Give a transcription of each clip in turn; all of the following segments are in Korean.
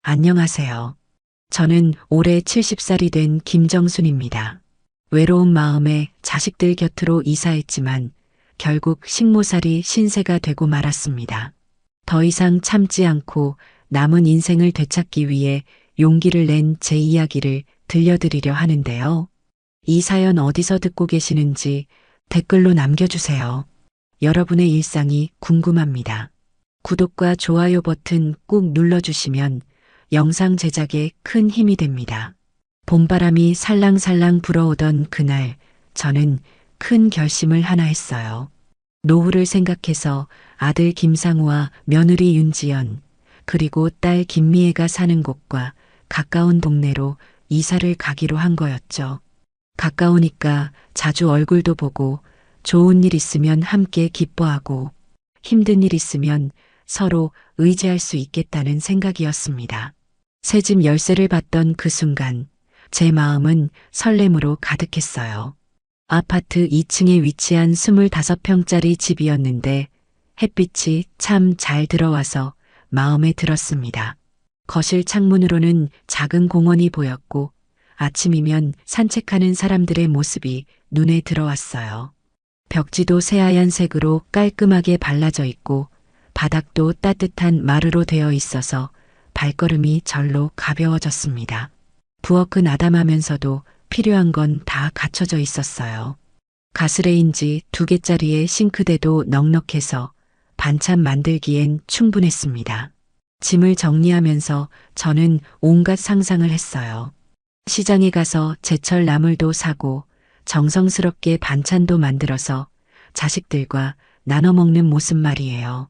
안녕하세요. 저는 올해 70살이 된 김정순입니다. 외로운 마음에 자식들 곁으로 이사했지만 결국 식모살이 신세가 되고 말았습니다. 더 이상 참지 않고 남은 인생을 되찾기 위해 용기를 낸 제 이야기를 들려드리려 하는데요. 이 사연 어디서 듣고 계시는지 댓글로 남겨주세요. 여러분의 일상이 궁금합니다. 구독과 좋아요 버튼 꾹 눌러주시면 영상 제작에 큰 힘이 됩니다. 봄바람이 살랑살랑 불어오던 그날 저는 큰 결심을 하나 했어요. 노후를 생각해서 아들 김상우와 며느리 윤지연 그리고 딸 김미애가 사는 곳과 가까운 동네로 이사를 가기로 한 거였죠. 가까우니까 자주 얼굴도 보고 좋은 일 있으면 함께 기뻐하고 힘든 일 있으면 서로 의지할 수 있겠다는 생각이었습니다. 새집 열쇠를 받던 그 순간 제 마음은 설렘으로 가득했어요. 아파트 2층에 위치한 25평짜리 집이었는데 햇빛이 참 잘 들어와서 마음에 들었습니다. 거실 창문으로는 작은 공원이 보였고 아침이면 산책하는 사람들의 모습이 눈에 들어왔어요. 벽지도 새하얀 색으로 깔끔하게 발라져 있고 바닥도 따뜻한 마루로 되어 있어서 발걸음이 절로 가벼워졌습니다. 부엌은 아담하면서도 필요한 건 다 갖춰져 있었어요. 가스레인지 2개짜리의 싱크대도 넉넉해서 반찬 만들기엔 충분했습니다. 짐을 정리하면서 저는 온갖 상상을 했어요. 시장에 가서 제철 나물도 사고 정성스럽게 반찬도 만들어서 자식들과 나눠 먹는 모습 말이에요.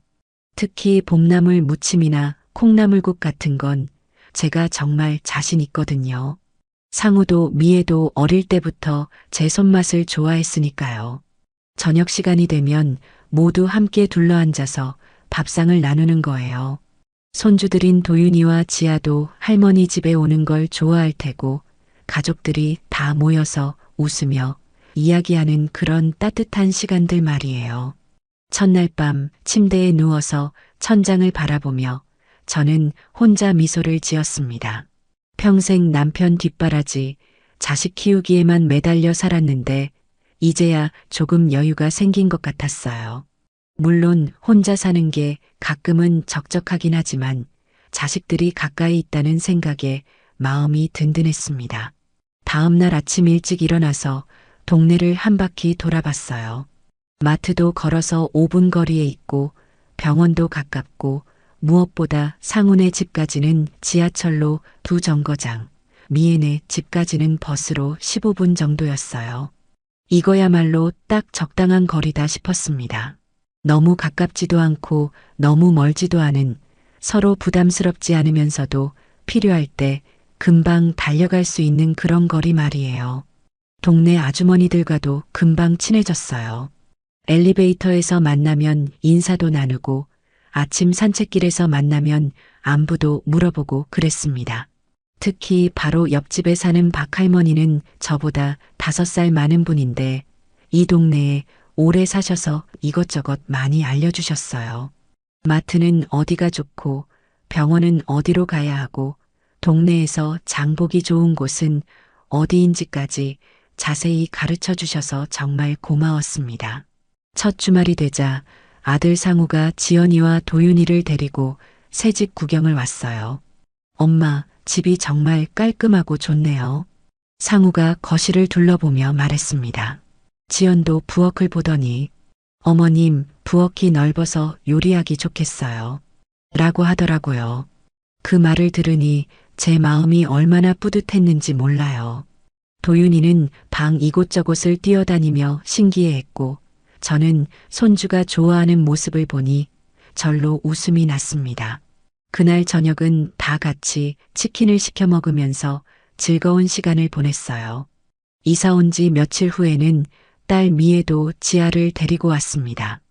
특히 봄나물 무침이나 콩나물국 같은 건 제가 정말 자신 있거든요. 상우도 미애도 어릴 때부터 제 손맛을 좋아했으니까요. 저녁 시간이 되면 모두 함께 둘러앉아서 밥상을 나누는 거예요. 손주들인 도윤이와 지아도 할머니 집에 오는 걸 좋아할 테고 가족들이 다 모여서 웃으며 이야기하는 그런 따뜻한 시간들 말이에요. 첫날 밤 침대에 누워서 천장을 바라보며 저는 혼자 미소를 지었습니다. 평생 남편 뒷바라지, 자식 키우기에만 매달려 살았는데 이제야 조금 여유가 생긴 것 같았어요. 물론 혼자 사는 게 가끔은 적적하긴 하지만 자식들이 가까이 있다는 생각에 마음이 든든했습니다. 다음 날 아침 일찍 일어나서 동네를 한 바퀴 돌아봤어요. 마트도 걸어서 5분 거리에 있고 병원도 가깝고 무엇보다 상훈의 집까지는 지하철로 2정거장, 미애네 집까지는 버스로 15분 정도였어요. 이거야말로 딱 적당한 거리다 싶었습니다. 너무 가깝지도 않고 너무 멀지도 않은 서로 부담스럽지 않으면서도 필요할 때 금방 달려갈 수 있는 그런 거리 말이에요. 동네 아주머니들과도 금방 친해졌어요. 엘리베이터에서 만나면 인사도 나누고 아침 산책길에서 만나면 안부도 물어보고 그랬습니다. 특히 바로 옆집에 사는 박할머니는 저보다 5살 많은 분인데 이 동네에 오래 사셔서 이것저것 많이 알려주셨어요. 마트는 어디가 좋고 병원은 어디로 가야 하고 동네에서 장보기 좋은 곳은 어디인지까지 자세히 가르쳐 주셔서 정말 고마웠습니다. 첫 주말이 되자 아들 상우가 지연이와 도윤이를 데리고 새집 구경을 왔어요. 엄마, 집이 정말 깔끔하고 좋네요. 상우가 거실을 둘러보며 말했습니다. 지연도 부엌을 보더니 어머님, 부엌이 넓어서 요리하기 좋겠어요. 라고 하더라고요. 그 말을 들으니 제 마음이 얼마나 뿌듯했는지 몰라요. 도윤이는 방 이곳저곳을 뛰어다니며 신기해했고 저는 손주가 좋아하는 모습을 보니 절로 웃음이 났습니다. 그날 저녁은 다 같이 치킨을 시켜 먹으면서 즐거운 시간을 보냈어요. 이사 온 지 며칠 후에는 딸 미애도 지아를 데리고 왔습니다.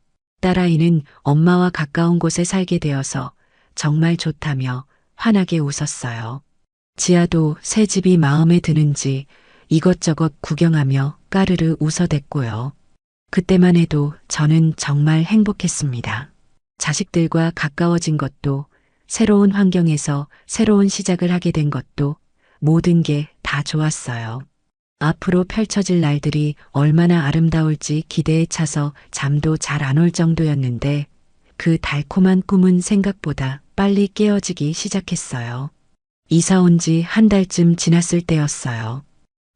딸아이는 엄마와 가까운 곳에 살게 되어서 정말 좋다며 환하게 웃었어요. 지아도 새 집이 마음에 드는지 이것저것 구경하며 까르르 웃어댔고요. 그때만 해도 저는 정말 행복했습니다. 자식들과 가까워진 것도 새로운 환경에서 새로운 시작을 하게 된 것도 모든 게 다 좋았어요. 앞으로 펼쳐질 날들이 얼마나 아름다울지 기대에 차서 잠도 잘 안 올 정도였는데 그 달콤한 꿈은 생각보다 빨리 깨어지기 시작했어요. 이사 온 지 한 달쯤 지났을 때였어요.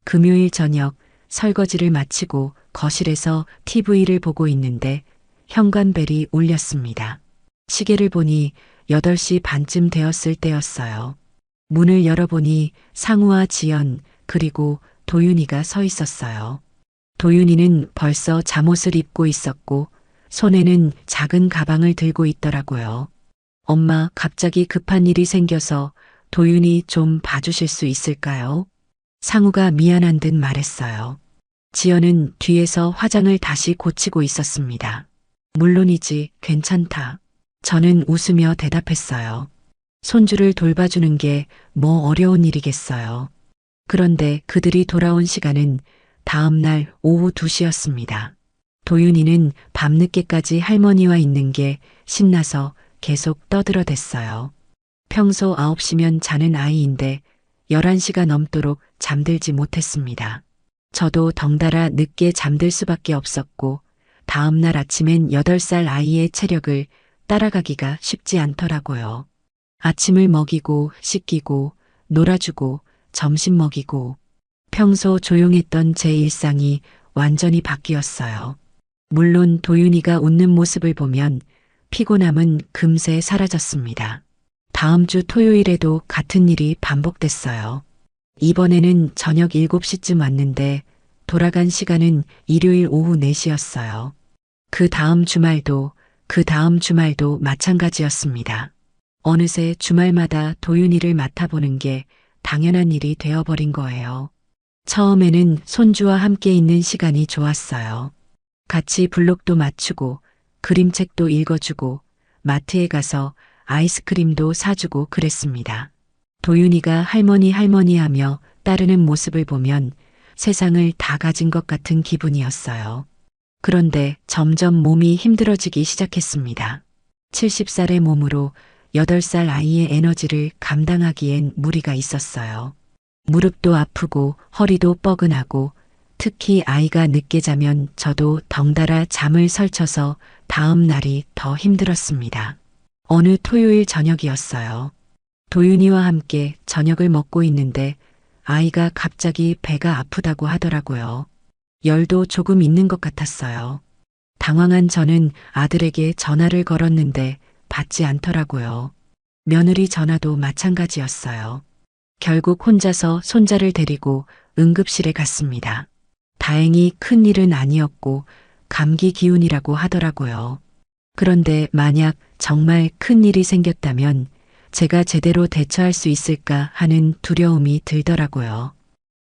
금요일 저녁 설거지를 마치고 거실에서 TV를 보고 있는데 현관벨이 울렸습니다. 시계를 보니 8시 반쯤 되었을 때였어요. 문을 열어보니 상우와 지연 그리고 도윤이가 서 있었어요. 도윤이는 벌써 잠옷을 입고 있었고 손에는 작은 가방을 들고 있더라고요. 엄마, 갑자기 급한 일이 생겨서 도윤이 좀 봐주실 수 있을까요? 상우가 미안한 듯 말했어요. 지연은 뒤에서 화장을 다시 고치고 있었습니다. 물론이지, 괜찮다. 저는 웃으며 대답했어요. 손주를 돌봐주는 게 뭐 어려운 일이겠어요. 그런데 그들이 돌아온 시간은 다음 날 오후 2시였습니다. 도윤이는 밤늦게까지 할머니와 있는 게 신나서 계속 떠들어댔어요. 평소 9시면 자는 아이인데 11시가 넘도록 잠들지 못했습니다. 저도 덩달아 늦게 잠들 수밖에 없었고 다음 날 아침엔 8살 아이의 체력을 따라가기가 쉽지 않더라고요. 아침을 먹이고 씻기고 놀아주고 점심 먹이고 평소 조용했던 제 일상이 완전히 바뀌었어요. 물론 도윤이가 웃는 모습을 보면 피곤함은 금세 사라졌습니다. 다음 주 토요일에도 같은 일이 반복됐어요. 이번에는 저녁 7시쯤 왔는데 돌아간 시간은 일요일 오후 4시였어요. 그 다음 주말도 마찬가지였습니다. 어느새 주말마다 도윤이를 맡아보는 게 당연한 일이 되어버린 거예요. 처음에는 손주와 함께 있는 시간이 좋았어요. 같이 블록도 맞추고 그림책도 읽어주고 마트에 가서 아이스크림도 사주고 그랬습니다. 도윤이가 할머니 하며 따르는 모습을 보면 세상을 다 가진 것 같은 기분이었어요. 그런데 점점 몸이 힘들어지기 시작했습니다. 70살의 몸으로 8살 아이의 에너지를 감당하기엔 무리가 있었어요. 무릎도 아프고 허리도 뻐근하고 특히 아이가 늦게 자면 저도 덩달아 잠을 설쳐서 다음 날이 더 힘들었습니다. 어느 토요일 저녁이었어요. 도윤이와 함께 저녁을 먹고 있는데 아이가 갑자기 배가 아프다고 하더라고요. 열도 조금 있는 것 같았어요. 당황한 저는 아들에게 전화를 걸었는데 받지 않더라고요. 며느리 전화도 마찬가지였어요. 결국 혼자서 손자를 데리고 응급실에 갔습니다. 다행히 큰 일은 아니었고 감기 기운이라고 하더라고요. 그런데 만약 정말 큰 일이 생겼다면 제가 제대로 대처할 수 있을까 하는 두려움이 들더라고요.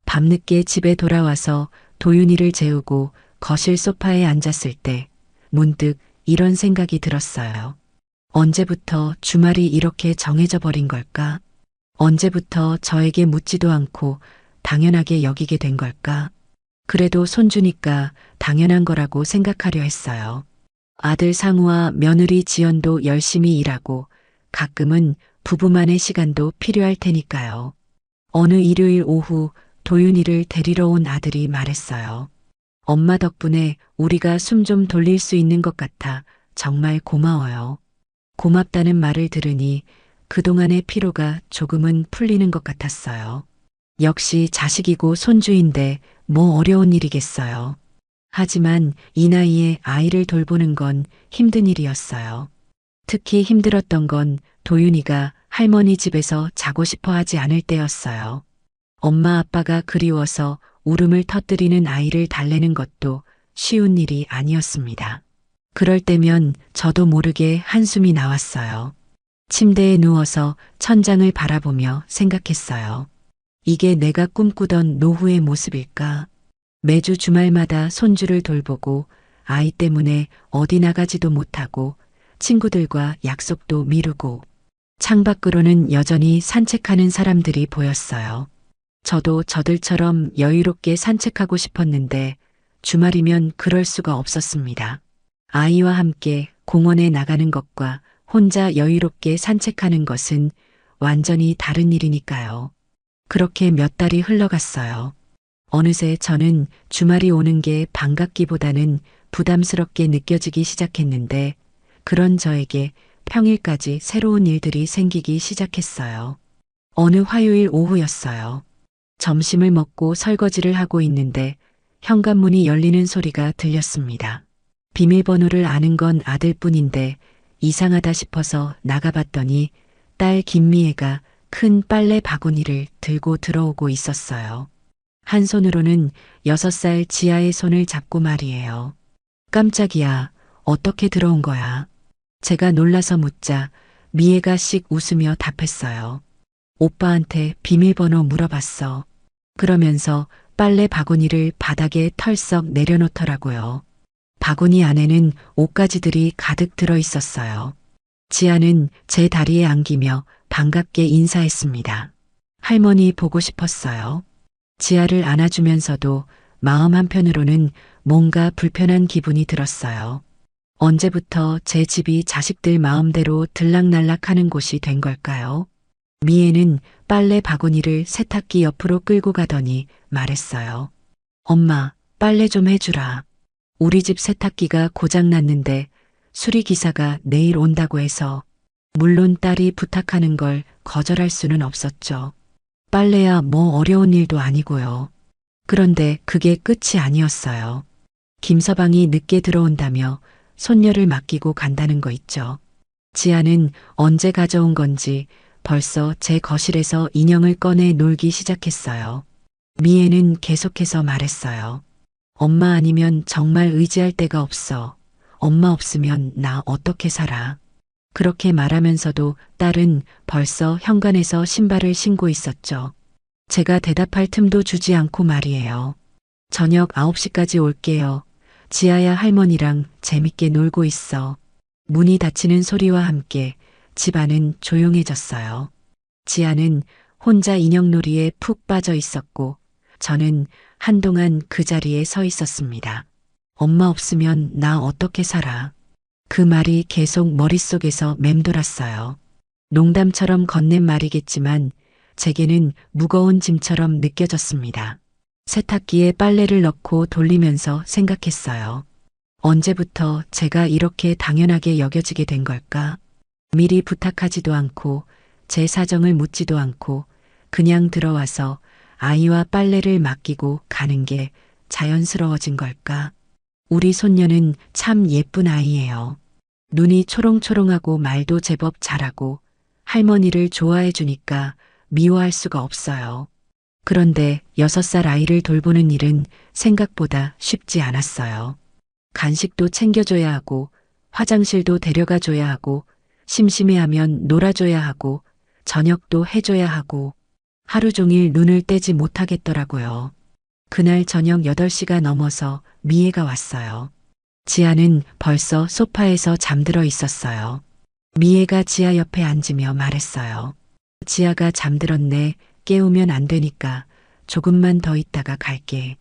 밤늦게 집에 돌아와서 도윤이를 재우고 거실 소파에 앉았을 때 문득 이런 생각이 들었어요. 언제부터 주말이 이렇게 정해져 버린 걸까? 언제부터 저에게 묻지도 않고 당연하게 여기게 된 걸까? 그래도 손주니까 당연한 거라고 생각하려 했어요. 아들 상우와 며느리 지연도 열심히 일하고 가끔은 부부만의 시간도 필요할 테니까요. 어느 일요일 오후 도윤이를 데리러 온 아들이 말했어요. 엄마 덕분에 우리가 숨 좀 돌릴 수 있는 것 같아 정말 고마워요. 고맙다는 말을 들으니 그동안의 피로가 조금은 풀리는 것 같았어요. 역시 자식이고 손주인데 뭐 어려운 일이겠어요. 하지만 이 나이에 아이를 돌보는 건 힘든 일이었어요. 특히 힘들었던 건 도윤이가 할머니 집에서 자고 싶어 하지 않을 때였어요. 엄마 아빠가 그리워서 울음을 터뜨리는 아이를 달래는 것도 쉬운 일이 아니었습니다. 그럴 때면 저도 모르게 한숨이 나왔어요. 침대에 누워서 천장을 바라보며 생각했어요. 이게 내가 꿈꾸던 노후의 모습일까? 매주 주말마다 손주를 돌보고 아이 때문에 어디 나가지도 못하고 친구들과 약속도 미루고 창밖으로는 여전히 산책하는 사람들이 보였어요. 저도 저들처럼 여유롭게 산책하고 싶었는데 주말이면 그럴 수가 없었습니다. 아이와 함께 공원에 나가는 것과 혼자 여유롭게 산책하는 것은 완전히 다른 일이니까요. 그렇게 몇 달이 흘러갔어요. 어느새 저는 주말이 오는 게 반갑기보다는 부담스럽게 느껴지기 시작했는데 그런 저에게 평일까지 새로운 일들이 생기기 시작했어요. 어느 화요일 오후였어요. 점심을 먹고 설거지를 하고 있는데 현관문이 열리는 소리가 들렸습니다. 비밀번호를 아는 건 아들뿐인데 이상하다 싶어서 나가봤더니 딸 김미애가 큰 빨래 바구니를 들고 들어오고 있었어요. 한 손으로는 6살 지아의 손을 잡고 말이에요. 깜짝이야. 어떻게 들어온 거야? 제가 놀라서 묻자 미애가 씩 웃으며 답했어요. 오빠한테 비밀번호 물어봤어. 그러면서 빨래 바구니를 바닥에 털썩 내려놓더라고요. 바구니 안에는 옷가지들이 가득 들어 있었어요. 지아는 제 다리에 안기며 반갑게 인사했습니다. 할머니 보고 싶었어요. 지아를 안아주면서도 마음 한편으로는 뭔가 불편한 기분이 들었어요. 언제부터 제 집이 자식들 마음대로 들락날락하는 곳이 된 걸까요? 미애는 빨래 바구니를 세탁기 옆으로 끌고 가더니 말했어요. 엄마, 빨래 좀 해주라. 우리 집 세탁기가 고장났는데 수리기사가 내일 온다고 해서 물론 딸이 부탁하는 걸 거절할 수는 없었죠. 빨래야 뭐 어려운 일도 아니고요. 그런데 그게 끝이 아니었어요. 김서방이 늦게 들어온다며 손녀를 맡기고 간다는 거 있죠. 지아는 언제 가져온 건지 벌써 제 거실에서 인형을 꺼내 놀기 시작했어요. 미애는 계속해서 말했어요. 엄마 아니면 정말 의지할 데가 없어. 엄마 없으면 나 어떻게 살아. 그렇게 말하면서도 딸은 벌써 현관에서 신발을 신고 있었죠. 제가 대답할 틈도 주지 않고 말이에요. 저녁 9시까지 올게요. 지아야 할머니랑 재밌게 놀고 있어. 문이 닫히는 소리와 함께 집안은 조용해졌어요. 지아는 혼자 인형놀이에 푹 빠져 있었고 저는 한동안 그 자리에 서 있었습니다. 엄마 없으면 나 어떻게 살아? 그 말이 계속 머릿속에서 맴돌았어요. 농담처럼 건넨 말이겠지만 제게는 무거운 짐처럼 느껴졌습니다. 세탁기에 빨래를 넣고 돌리면서 생각했어요. 언제부터 제가 이렇게 당연하게 여겨지게 된 걸까? 미리 부탁하지도 않고 제 사정을 묻지도 않고 그냥 들어와서 아이와 빨래를 맡기고 가는 게 자연스러워진 걸까? 우리 손녀는 참 예쁜 아이예요. 눈이 초롱초롱하고 말도 제법 잘하고 할머니를 좋아해 주니까 미워할 수가 없어요. 그런데 6살 아이를 돌보는 일은 생각보다 쉽지 않았어요. 간식도 챙겨줘야 하고 화장실도 데려가 줘야 하고 심심해하면 놀아줘야 하고 저녁도 해줘야 하고 하루 종일 눈을 떼지 못하겠더라고요. 그날 저녁 8시가 넘어서 미애가 왔어요. 지아는 벌써 소파에서 잠들어 있었어요. 미애가 지아 옆에 앉으며 말했어요. 지아가 잠들었네. 깨우면 안 되니까 조금만 더 있다가 갈게.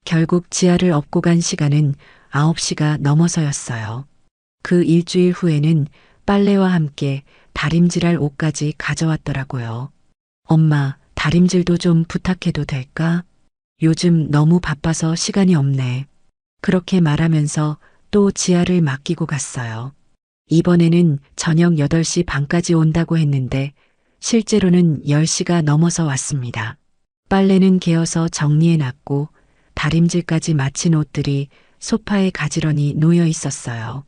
결국 지아를 업고 간 시간은 9시가 넘어서였어요. 그 일주일 후에는 빨래와 함께 다림질할 옷까지 가져왔더라고요. 엄마, 다림질도 좀 부탁해도 될까? 요즘 너무 바빠서 시간이 없네. 그렇게 말하면서 또 지아를 맡기고 갔어요. 이번에는 저녁 8시 반까지 온다고 했는데 실제로는 10시가 넘어서 왔습니다. 빨래는 개어서 정리해놨고 다림질까지 마친 옷들이 소파에 가지런히 놓여 있었어요.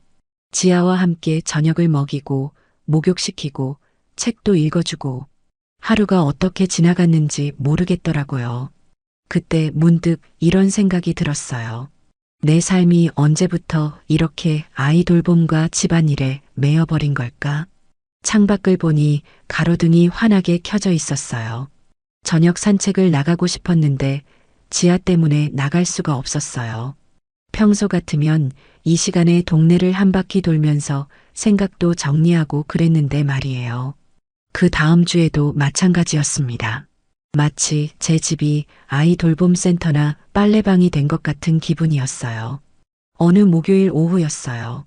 지아와 함께 저녁을 먹이고 목욕시키고 책도 읽어주고 하루가 어떻게 지나갔는지 모르겠더라고요. 그때 문득 이런 생각이 들었어요. 내 삶이 언제부터 이렇게 아이 돌봄과 집안일에 매여버린 걸까? 창밖을 보니 가로등이 환하게 켜져 있었어요. 저녁 산책을 나가고 싶었는데 지아 때문에 나갈 수가 없었어요. 평소 같으면 이 시간에 동네를 한 바퀴 돌면서 생각도 정리하고 그랬는데 말이에요. 그 다음 주에도 마찬가지였습니다. 마치 제 집이 아이 돌봄 센터나 빨래방이 된 것 같은 기분이었어요. 어느 목요일 오후였어요.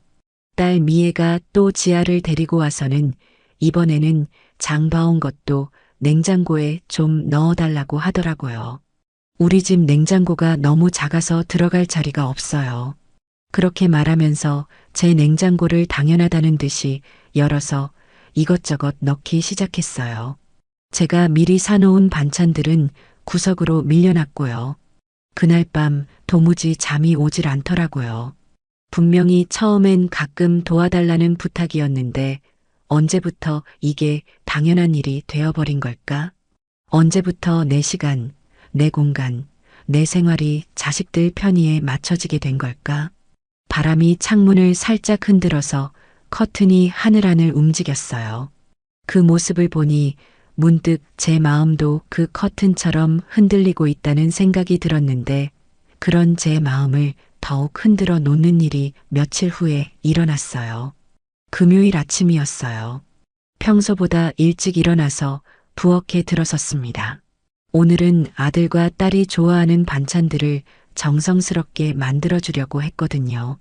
딸 미애가 또 지아를 데리고 와서는 이번에는 장 봐온 것도 냉장고에 좀 넣어달라고 하더라고요. 우리 집 냉장고가 너무 작아서 들어갈 자리가 없어요. 그렇게 말하면서 제 냉장고를 당연하다는 듯이 열어서 이것저것 넣기 시작했어요. 제가 미리 사놓은 반찬들은 구석으로 밀려났고요. 그날 밤 도무지 잠이 오질 않더라고요. 분명히 처음엔 가끔 도와달라는 부탁이었는데 언제부터 이게 당연한 일이 되어버린 걸까? 언제부터 내 시간, 내 공간, 내 생활이 자식들 편의에 맞춰지게 된 걸까? 바람이 창문을 살짝 흔들어서 커튼이 하늘하늘 움직였어요. 그 모습을 보니 문득 제 마음도 그 커튼처럼 흔들리고 있다는 생각이 들었는데 그런 제 마음을 더욱 흔들어 놓는 일이 며칠 후에 일어났어요. 금요일 아침이었어요. 평소보다 일찍 일어나서 부엌에 들어섰습니다. 오늘은 아들과 딸이 좋아하는 반찬들을 정성스럽게 만들어주려고 했거든요.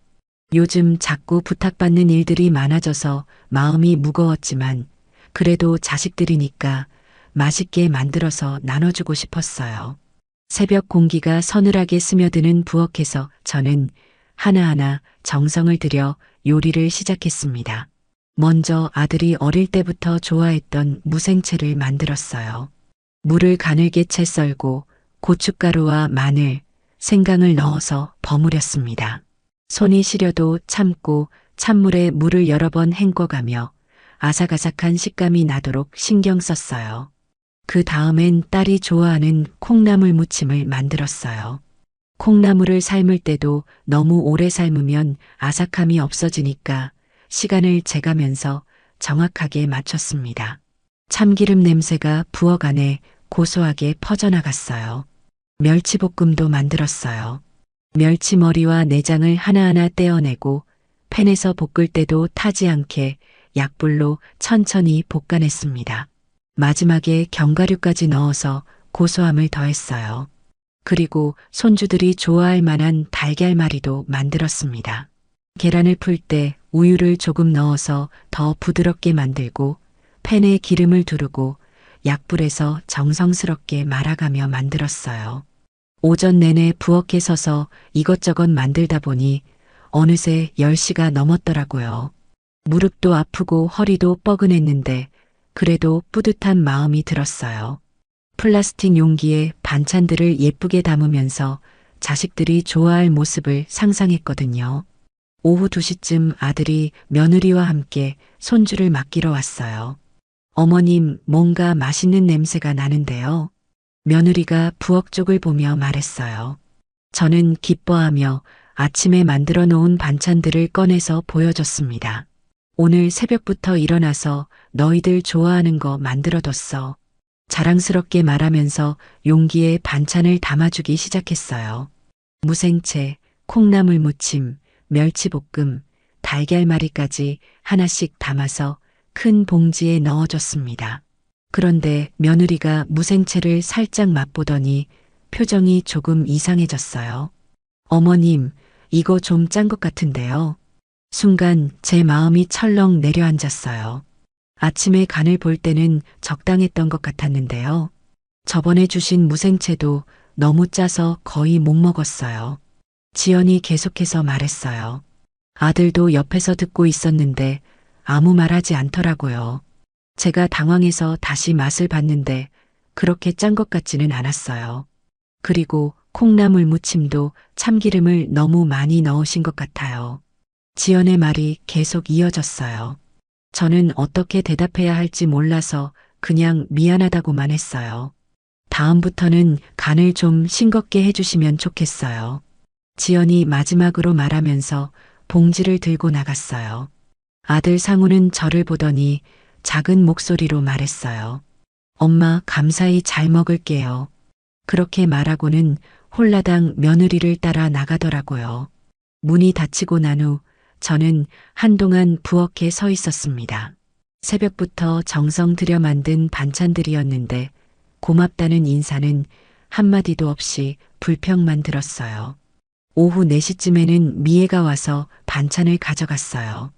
요즘 자꾸 부탁받는 일들이 많아져서 마음이 무거웠지만 그래도 자식들이니까 맛있게 만들어서 나눠주고 싶었어요. 새벽 공기가 서늘하게 스며드는 부엌에서 저는 하나하나 정성을 들여 요리를 시작했습니다. 먼저 아들이 어릴 때부터 좋아했던 무생채를 만들었어요. 물을 가늘게 채 썰고 고춧가루와 마늘, 생강을 넣어서 버무렸습니다. 손이 시려도 참고 찬물에 물을 여러 번 헹궈가며 아삭아삭한 식감이 나도록 신경 썼어요. 그 다음엔 딸이 좋아하는 콩나물 무침을 만들었어요. 콩나물을 삶을 때도 너무 오래 삶으면 아삭함이 없어지니까 시간을 재가면서 정확하게 맞췄습니다. 참기름 냄새가 부엌 안에 고소하게 퍼져나갔어요. 멸치볶음도 만들었어요. 멸치머리와 내장을 하나하나 떼어내고 팬에서 볶을 때도 타지 않게 약불로 천천히 볶아냈습니다. 마지막에 견과류까지 넣어서 고소함을 더했어요. 그리고 손주들이 좋아할 만한 달걀말이도 만들었습니다. 계란을 풀 때 우유를 조금 넣어서 더 부드럽게 만들고 팬에 기름을 두르고 약불에서 정성스럽게 말아가며 만들었어요. 오전 내내 부엌에 서서 이것저것 만들다 보니 어느새 10시가 넘었더라고요. 무릎도 아프고 허리도 뻐근했는데 그래도 뿌듯한 마음이 들었어요. 플라스틱 용기에 반찬들을 예쁘게 담으면서 자식들이 좋아할 모습을 상상했거든요. 오후 2시쯤 아들이 며느리와 함께 손주를 맡기러 왔어요. 어머님, 뭔가 맛있는 냄새가 나는데요. 며느리가 부엌 쪽을 보며 말했어요. 저는 기뻐하며 아침에 만들어 놓은 반찬들을 꺼내서 보여줬습니다. 오늘 새벽부터 일어나서 너희들 좋아하는 거 만들어뒀어. 자랑스럽게 말하면서 용기에 반찬을 담아주기 시작했어요. 무생채, 콩나물 무침, 멸치볶음, 달걀말이까지 하나씩 담아서 큰 봉지에 넣어줬습니다. 그런데 며느리가 무생채를 살짝 맛보더니 표정이 조금 이상해졌어요. 어머님, 이거 좀 짠 것 같은데요. 순간 제 마음이 철렁 내려앉았어요. 아침에 간을 볼 때는 적당했던 것 같았는데요. 저번에 주신 무생채도 너무 짜서 거의 못 먹었어요. 지연이 계속해서 말했어요. 아들도 옆에서 듣고 있었는데 아무 말하지 않더라고요. 제가 당황해서 다시 맛을 봤는데 그렇게 짠 것 같지는 않았어요. 그리고 콩나물 무침도 참기름을 너무 많이 넣으신 것 같아요. 지연의 말이 계속 이어졌어요. 저는 어떻게 대답해야 할지 몰라서 그냥 미안하다고만 했어요. 다음부터는 간을 좀 싱겁게 해주시면 좋겠어요. 지연이 마지막으로 말하면서 봉지를 들고 나갔어요. 아들 상우는 저를 보더니 작은 목소리로 말했어요. 엄마, 감사히 잘 먹을게요. 그렇게 말하고는 홀라당 며느리를 따라 나가더라고요. 문이 닫히고 난 후 저는 한동안 부엌에 서 있었습니다. 새벽부터 정성 들여 만든 반찬들이었는데 고맙다는 인사는 한마디도 없이 불평만 들었어요. 오후 4시쯤에는 미애가 와서 반찬을 가져갔어요.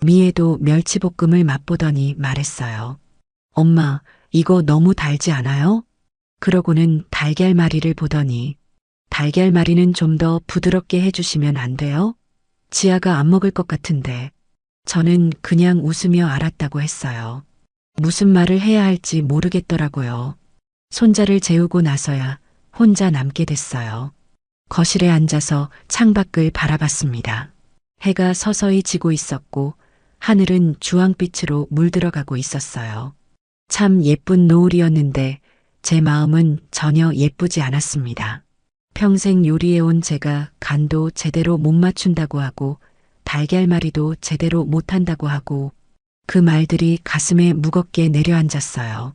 미애도 멸치볶음을 맛보더니 말했어요. 엄마, 이거 너무 달지 않아요? 그러고는 달걀말이를 보더니 달걀말이는 좀 더 부드럽게 해주시면 안 돼요? 지아가 안 먹을 것 같은데. 저는 그냥 웃으며 알았다고 했어요. 무슨 말을 해야 할지 모르겠더라고요. 손자를 재우고 나서야 혼자 남게 됐어요. 거실에 앉아서 창밖을 바라봤습니다. 해가 서서히 지고 있었고 하늘은 주황빛으로 물들어가고 있었어요. 참 예쁜 노을이었는데 제 마음은 전혀 예쁘지 않았습니다. 평생 요리해온 제가 간도 제대로 못 맞춘다고 하고 달걀말이도 제대로 못한다고 하고 그 말들이 가슴에 무겁게 내려앉았어요.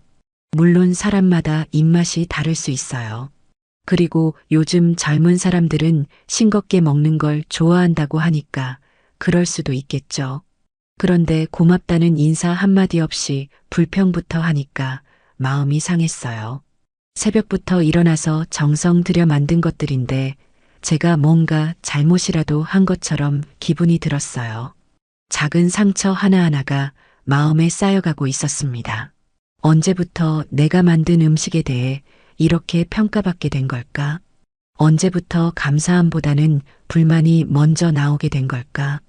물론 사람마다 입맛이 다를 수 있어요. 그리고 요즘 젊은 사람들은 싱겁게 먹는 걸 좋아한다고 하니까 그럴 수도 있겠죠. 그런데 고맙다는 인사 한마디 없이 불평부터 하니까 마음이 상했어요. 새벽부터 일어나서 정성 들여 만든 것들인데 제가 뭔가 잘못이라도 한 것처럼 기분이 들었어요. 작은 상처 하나하나가 마음에 쌓여가고 있었습니다. 언제부터 내가 만든 음식에 대해 이렇게 평가받게 된 걸까? 언제부터 감사함보다는 불만이 먼저 나오게 된 걸까?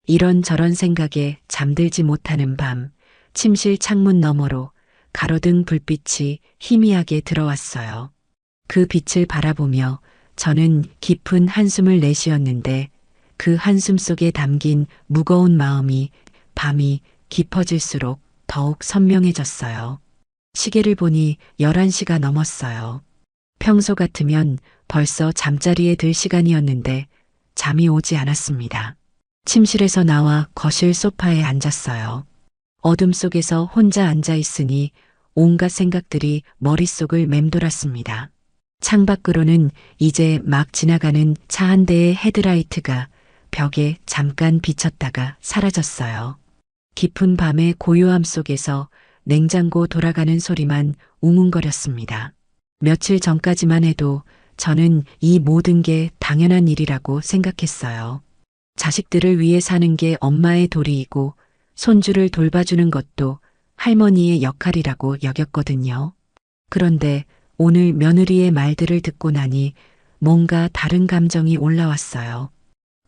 이런저런 생각에 잠들지 못하는 밤, 침실 창문 너머로 가로등 불빛이 희미하게 들어왔어요. 그 빛을 바라보며 저는 깊은 한숨을 내쉬었는데 그 한숨 속에 담긴 무거운 마음이 밤이 깊어질수록 더욱 선명해졌어요. 시계를 보니 11시가 넘었어요. 평소 같으면 벌써 잠자리에 들 시간이었는데 잠이 오지 않았습니다. 침실에서 나와 거실 소파에 앉았어요. 어둠 속에서 혼자 앉아 있으니 온갖 생각들이 머릿속을 맴돌았습니다. 창밖으로는 이제 막 지나가는 차 한 대의 헤드라이트가 벽에 잠깐 비쳤다가 사라졌어요. 깊은 밤의 고요함 속에서 냉장고 돌아가는 소리만 웅웅거렸습니다. 며칠 전까지만 해도 저는 이 모든 게 당연한 일이라고 생각했어요. 자식들을 위해 사는 게 엄마의 도리이고 손주를 돌봐주는 것도 할머니의 역할이라고 여겼거든요. 그런데 오늘 며느리의 말들을 듣고 나니 뭔가 다른 감정이 올라왔어요.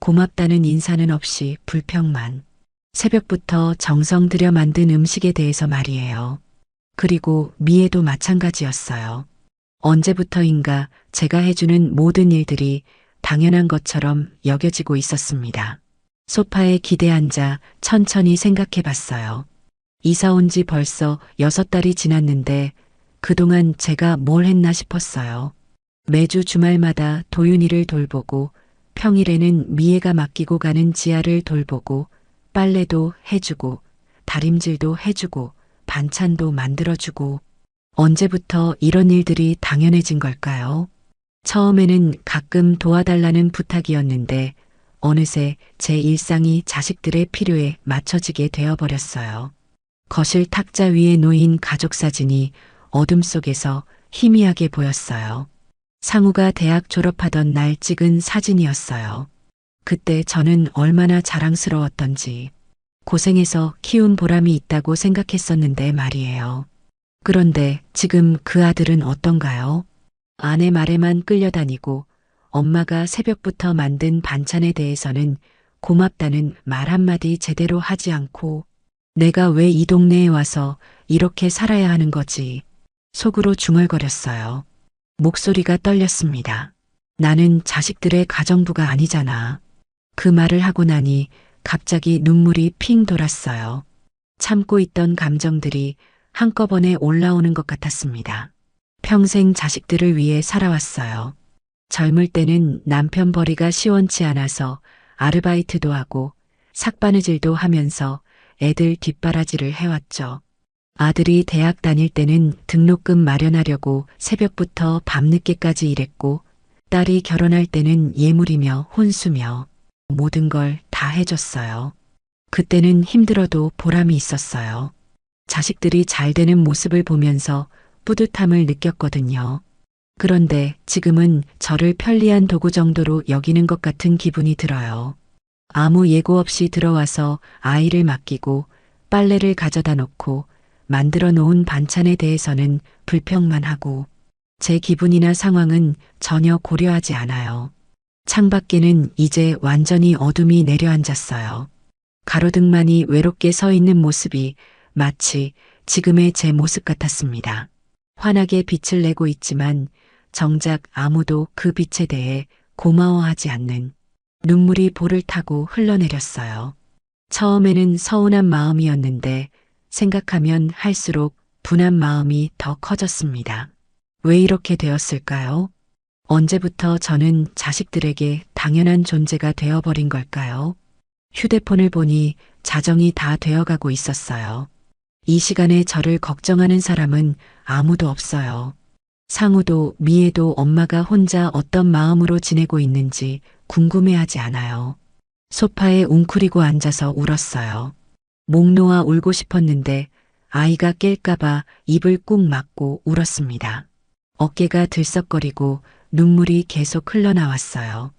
고맙다는 인사는 없이 불평만. 새벽부터 정성 들여 만든 음식에 대해서 말이에요. 그리고 미애도 마찬가지였어요. 언제부터인가 제가 해주는 모든 일들이 당연한 것처럼 여겨지고 있었습니다. 소파에 기대 앉아 천천히 생각해 봤어요. 이사 온 지 벌써 6달이 지났는데 그동안 제가 뭘 했나 싶었어요. 매주 주말마다 도윤이를 돌보고 평일에는 미애가 맡기고 가는 지아를 돌보고 빨래도 해주고 다림질도 해주고 반찬도 만들어주고 언제부터 이런 일들이 당연해진 걸까요? 처음에는 가끔 도와달라는 부탁이었는데 어느새 제 일상이 자식들의 필요에 맞춰지게 되어버렸어요. 거실 탁자 위에 놓인 가족 사진이 어둠 속에서 희미하게 보였어요. 상우가 대학 졸업하던 날 찍은 사진이었어요. 그때 저는 얼마나 자랑스러웠던지 고생해서 키운 보람이 있다고 생각했었는데 말이에요. 그런데 지금 그 아들은 어떤가요? 아내 말에만 끌려다니고 엄마가 새벽부터 만든 반찬에 대해서는 고맙다는 말 한마디 제대로 하지 않고 내가 왜 이 동네에 와서 이렇게 살아야 하는 거지? 속으로 중얼거렸어요. 목소리가 떨렸습니다. 나는 자식들의 가정부가 아니잖아. 그 말을 하고 나니 갑자기 눈물이 핑 돌았어요. 참고 있던 감정들이 한꺼번에 올라오는 것 같았습니다. 평생 자식들을 위해 살아왔어요. 젊을 때는 남편 벌이가 시원치 않아서 아르바이트도 하고 삭바느질도 하면서 애들 뒷바라지를 해왔죠. 아들이 대학 다닐 때는 등록금 마련하려고 새벽부터 밤늦게까지 일했고 딸이 결혼할 때는 예물이며 혼수며 모든 걸 다 해줬어요. 그때는 힘들어도 보람이 있었어요. 자식들이 잘 되는 모습을 보면서 뿌듯함을 느꼈거든요. 그런데 지금은 저를 편리한 도구 정도로 여기는 것 같은 기분이 들어요. 아무 예고 없이 들어와서 아이를 맡기고 빨래를 가져다 놓고 만들어 놓은 반찬에 대해서는 불평만 하고 제 기분이나 상황은 전혀 고려하지 않아요. 창밖에는 이제 완전히 어둠이 내려앉았어요. 가로등만이 외롭게 서 있는 모습이 마치 지금의 제 모습 같았습니다. 환하게 빛을 내고 있지만 정작 아무도 그 빛에 대해 고마워하지 않는 눈물이 볼을 타고 흘러내렸어요. 처음에는 서운한 마음이었는데 생각하면 할수록 분한 마음이 더 커졌습니다. 왜 이렇게 되었을까요? 언제부터 저는 자식들에게 당연한 존재가 되어버린 걸까요? 휴대폰을 보니 자정이 다 되어가고 있었어요. 이 시간에 저를 걱정하는 사람은 아무도 없어요. 상우도 미애도 엄마가 혼자 어떤 마음으로 지내고 있는지 궁금해하지 않아요. 소파에 웅크리고 앉아서 울었어요. 목 놓아 울고 싶었는데 아이가 깰까봐 입을 꾹 막고 울었습니다. 어깨가 들썩거리고 눈물이 계속 흘러나왔어요.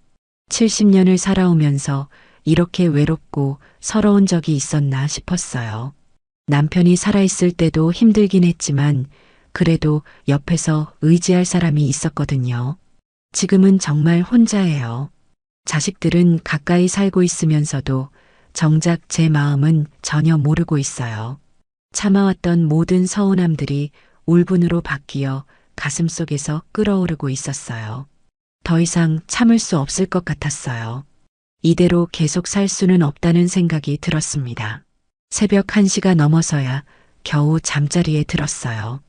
70년을 살아오면서 이렇게 외롭고 서러운 적이 있었나 싶었어요. 남편이 살아있을 때도 힘들긴 했지만 그래도 옆에서 의지할 사람이 있었거든요. 지금은 정말 혼자예요. 자식들은 가까이 살고 있으면서도 정작 제 마음은 전혀 모르고 있어요. 참아왔던 모든 서운함들이 울분으로 바뀌어 가슴속에서 끓어오르고 있었어요. 더 이상 참을 수 없을 것 같았어요. 이대로 계속 살 수는 없다는 생각이 들었습니다. 새벽 1시가 넘어서야 겨우 잠자리에 들었어요.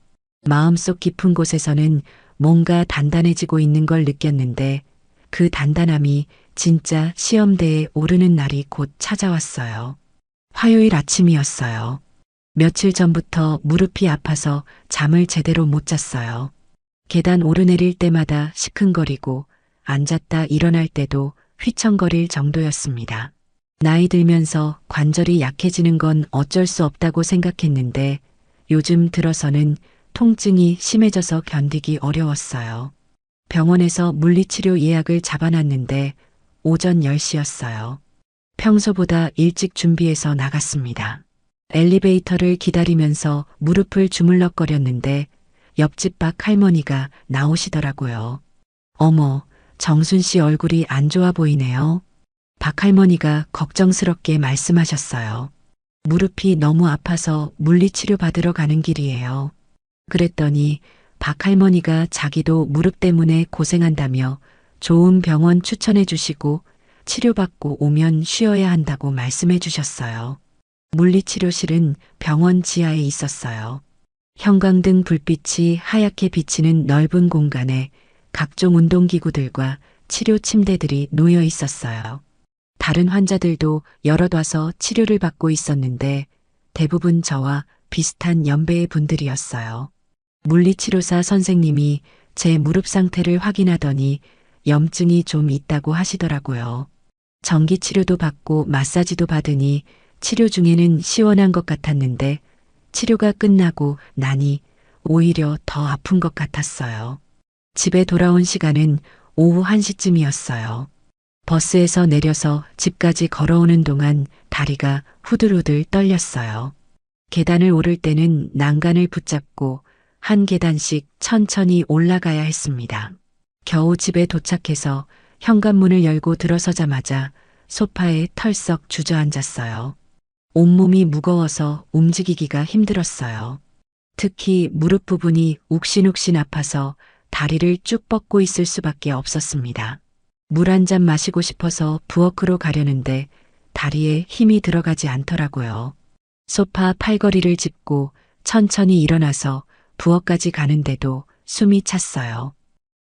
마음속 깊은 곳에서는 뭔가 단단해지고 있는 걸 느꼈는데 그 단단함이 진짜 시험대에 오르는 날이 곧 찾아왔어요. 화요일 아침이었어요. 며칠 전부터 무릎이 아파서 잠을 제대로 못 잤어요. 계단 오르내릴 때마다 시큰거리고 앉았다 일어날 때도 휘청거릴 정도였습니다. 나이 들면서 관절이 약해지는 건 어쩔 수 없다고 생각했는데 요즘 들어서는 통증이 심해져서 견디기 어려웠어요. 병원에서 물리치료 예약을 잡아놨는데 오전 10시였어요. 평소보다 일찍 준비해서 나갔습니다. 엘리베이터를 기다리면서 무릎을 주물럭거렸는데 옆집 박 할머니가 나오시더라고요. 어머, 정순 씨 얼굴이 안 좋아 보이네요. 박 할머니가 걱정스럽게 말씀하셨어요. 무릎이 너무 아파서 물리치료 받으러 가는 길이에요. 그랬더니 박 할머니가 자기도 무릎 때문에 고생한다며 좋은 병원 추천해 주시고 치료받고 오면 쉬어야 한다고 말씀해 주셨어요. 물리치료실은 병원 지하에 있었어요. 형광등 불빛이 하얗게 비치는 넓은 공간에 각종 운동기구들과 치료 침대들이 놓여 있었어요. 다른 환자들도 여럿 와서 치료를 받고 있었는데 대부분 저와 비슷한 연배의 분들이었어요. 물리치료사 선생님이 제 무릎 상태를 확인하더니 염증이 좀 있다고 하시더라고요. 전기치료도 받고 마사지도 받으니 치료 중에는 시원한 것 같았는데 치료가 끝나고 나니 오히려 더 아픈 것 같았어요. 집에 돌아온 시간은 오후 1시쯤이었어요. 버스에서 내려서 집까지 걸어오는 동안 다리가 후들후들 떨렸어요. 계단을 오를 때는 난간을 붙잡고 한 계단씩 천천히 올라가야 했습니다. 겨우 집에 도착해서 현관문을 열고 들어서자마자 소파에 털썩 주저앉았어요. 온몸이 무거워서 움직이기가 힘들었어요. 특히 무릎 부분이 욱신욱신 아파서 다리를 쭉 뻗고 있을 수밖에 없었습니다. 물 한 잔 마시고 싶어서 부엌으로 가려는데 다리에 힘이 들어가지 않더라고요. 소파 팔걸이를 짚고 천천히 일어나서 부엌까지 가는데도 숨이 찼어요.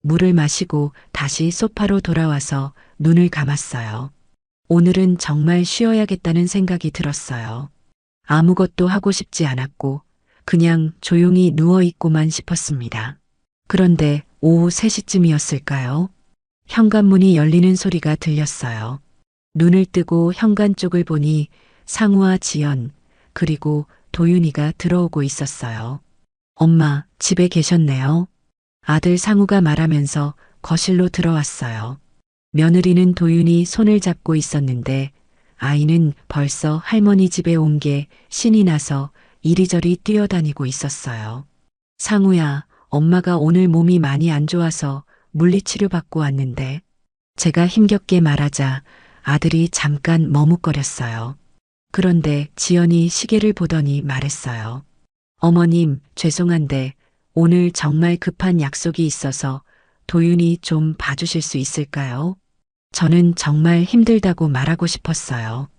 물을 마시고 다시 소파로 돌아와서 눈을 감았어요. 오늘은 정말 쉬어야겠다는 생각이 들었어요. 아무것도 하고 싶지 않았고 그냥 조용히 누워있고만 싶었습니다. 그런데 오후 3시쯤이었을까요? 현관문이 열리는 소리가 들렸어요. 눈을 뜨고 현관 쪽을 보니 상우와 지연, 그리고 도윤이가 들어오고 있었어요. 엄마, 집에 계셨네요. 아들 상우가 말하면서 거실로 들어왔어요. 며느리는 도윤이 손을 잡고 있었는데 아이는 벌써 할머니 집에 온 게 신이 나서 이리저리 뛰어다니고 있었어요. 상우야, 엄마가 오늘 몸이 많이 안 좋아서 물리치료 받고 왔는데. 제가 힘겹게 말하자 아들이 잠깐 머뭇거렸어요. 그런데 지연이 시계를 보더니 말했어요. 어머님, 죄송한데 오늘 정말 급한 약속이 있어서 도윤이 좀 봐주실 수 있을까요? 저는 정말 힘들다고 말하고 싶었어요.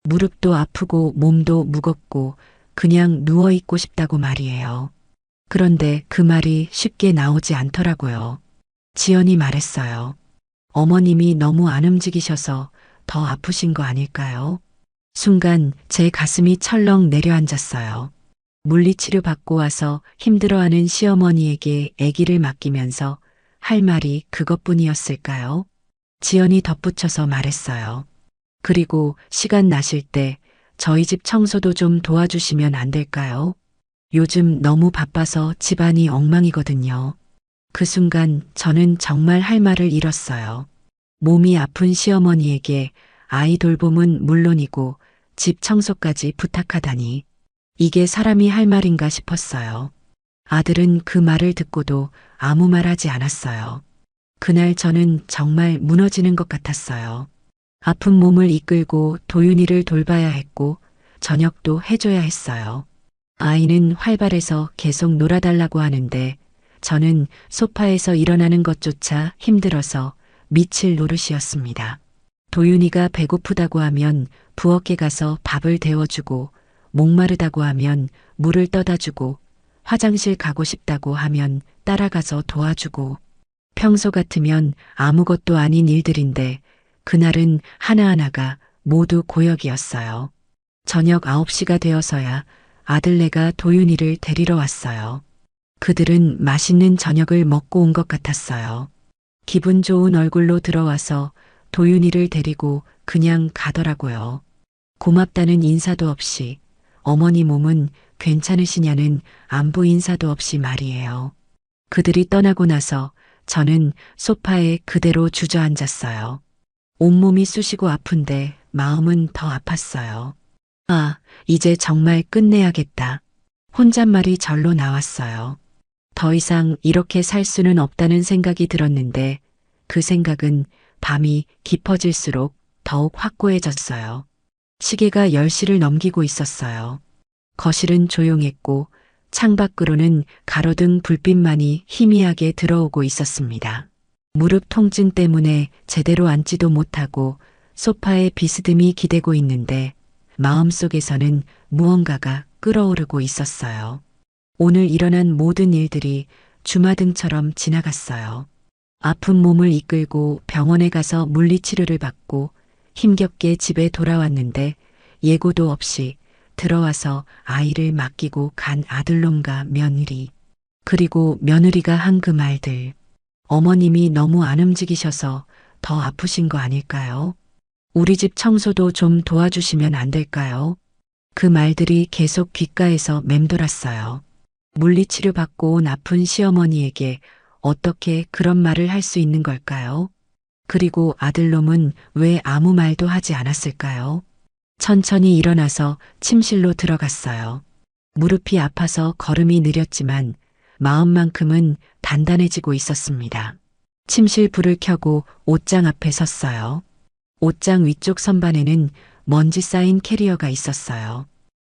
무릎도 아프고 몸도 무겁고 그냥 누워있고 싶다고 말이에요. 그런데 그 말이 쉽게 나오지 않더라고요. 지연이 말했어요. 어머님이 너무 안 움직이셔서 더 아프신 거 아닐까요? 순간 제 가슴이 철렁 내려앉았어요. 물리치료 받고 와서 힘들어하는 시어머니에게 아기를 맡기면서 할 말이 그것뿐이었을까요? 지연이 덧붙여서 말했어요. 그리고 시간 나실 때 저희 집 청소도 좀 도와주시면 안 될까요? 요즘 너무 바빠서 집안이 엉망이거든요. 그 순간 저는 정말 할 말을 잃었어요. 몸이 아픈 시어머니에게 아이 돌봄은 물론이고 집 청소까지 부탁하다니. 이게 사람이 할 말인가 싶었어요. 아들은 그 말을 듣고도 아무 말 하지 않았어요. 그날 저는 정말 무너지는 것 같았어요. 아픈 몸을 이끌고 도윤이를 돌봐야 했고 저녁도 해줘야 했어요. 아이는 활발해서 계속 놀아달라고 하는데 저는 소파에서 일어나는 것조차 힘들어서 미칠 노릇이었습니다. 도윤이가 배고프다고 하면 부엌에 가서 밥을 데워주고 목마르다고 하면 물을 떠다주고 화장실 가고 싶다고 하면 따라가서 도와주고 평소 같으면 아무것도 아닌 일들인데 그날은 하나하나가 모두 고역이었어요. 저녁 9시가 되어서야 아들네가 도윤이를 데리러 왔어요. 그들은 맛있는 저녁을 먹고 온 것 같았어요. 기분 좋은 얼굴로 들어와서 도윤이를 데리고 그냥 가더라고요. 고맙다는 인사도 없이 어머니 몸은 괜찮으시냐는 안부 인사도 없이 말이에요. 그들이 떠나고 나서 저는 소파에 그대로 주저앉았어요. 온몸이 쑤시고 아픈데 마음은 더 아팠어요. 아, 이제 정말 끝내야겠다. 혼잣말이 절로 나왔어요. 더 이상 이렇게 살 수는 없다는 생각이 들었는데 그 생각은 밤이 깊어질수록 더욱 확고해졌어요. 시계가 10시를 넘기고 있었어요. 거실은 조용했고 창밖으로는 가로등 불빛만이 희미하게 들어오고 있었습니다. 무릎 통증 때문에 제대로 앉지도 못하고 소파에 비스듬히 기대고 있는데 마음속에서는 무언가가 끓어오르고 있었어요. 오늘 일어난 모든 일들이 주마등처럼 지나갔어요. 아픈 몸을 이끌고 병원에 가서 물리치료를 받고 힘겹게 집에 돌아왔는데 예고도 없이 들어와서 아이를 맡기고 간 아들놈과 며느리, 그리고 며느리가 한 그 말들. 어머님이 너무 안 움직이셔서 더 아프신 거 아닐까요? 우리 집 청소도 좀 도와주시면 안 될까요? 그 말들이 계속 귓가에서 맴돌았어요. 물리치료 받고 온 아픈 시어머니에게 어떻게 그런 말을 할 수 있는 걸까요? 그리고 아들놈은 왜 아무 말도 하지 않았을까요? 천천히 일어나서 침실로 들어갔어요. 무릎이 아파서 걸음이 느렸지만 마음만큼은 단단해지고 있었습니다. 침실 불을 켜고 옷장 앞에 섰어요. 옷장 위쪽 선반에는 먼지 쌓인 캐리어가 있었어요.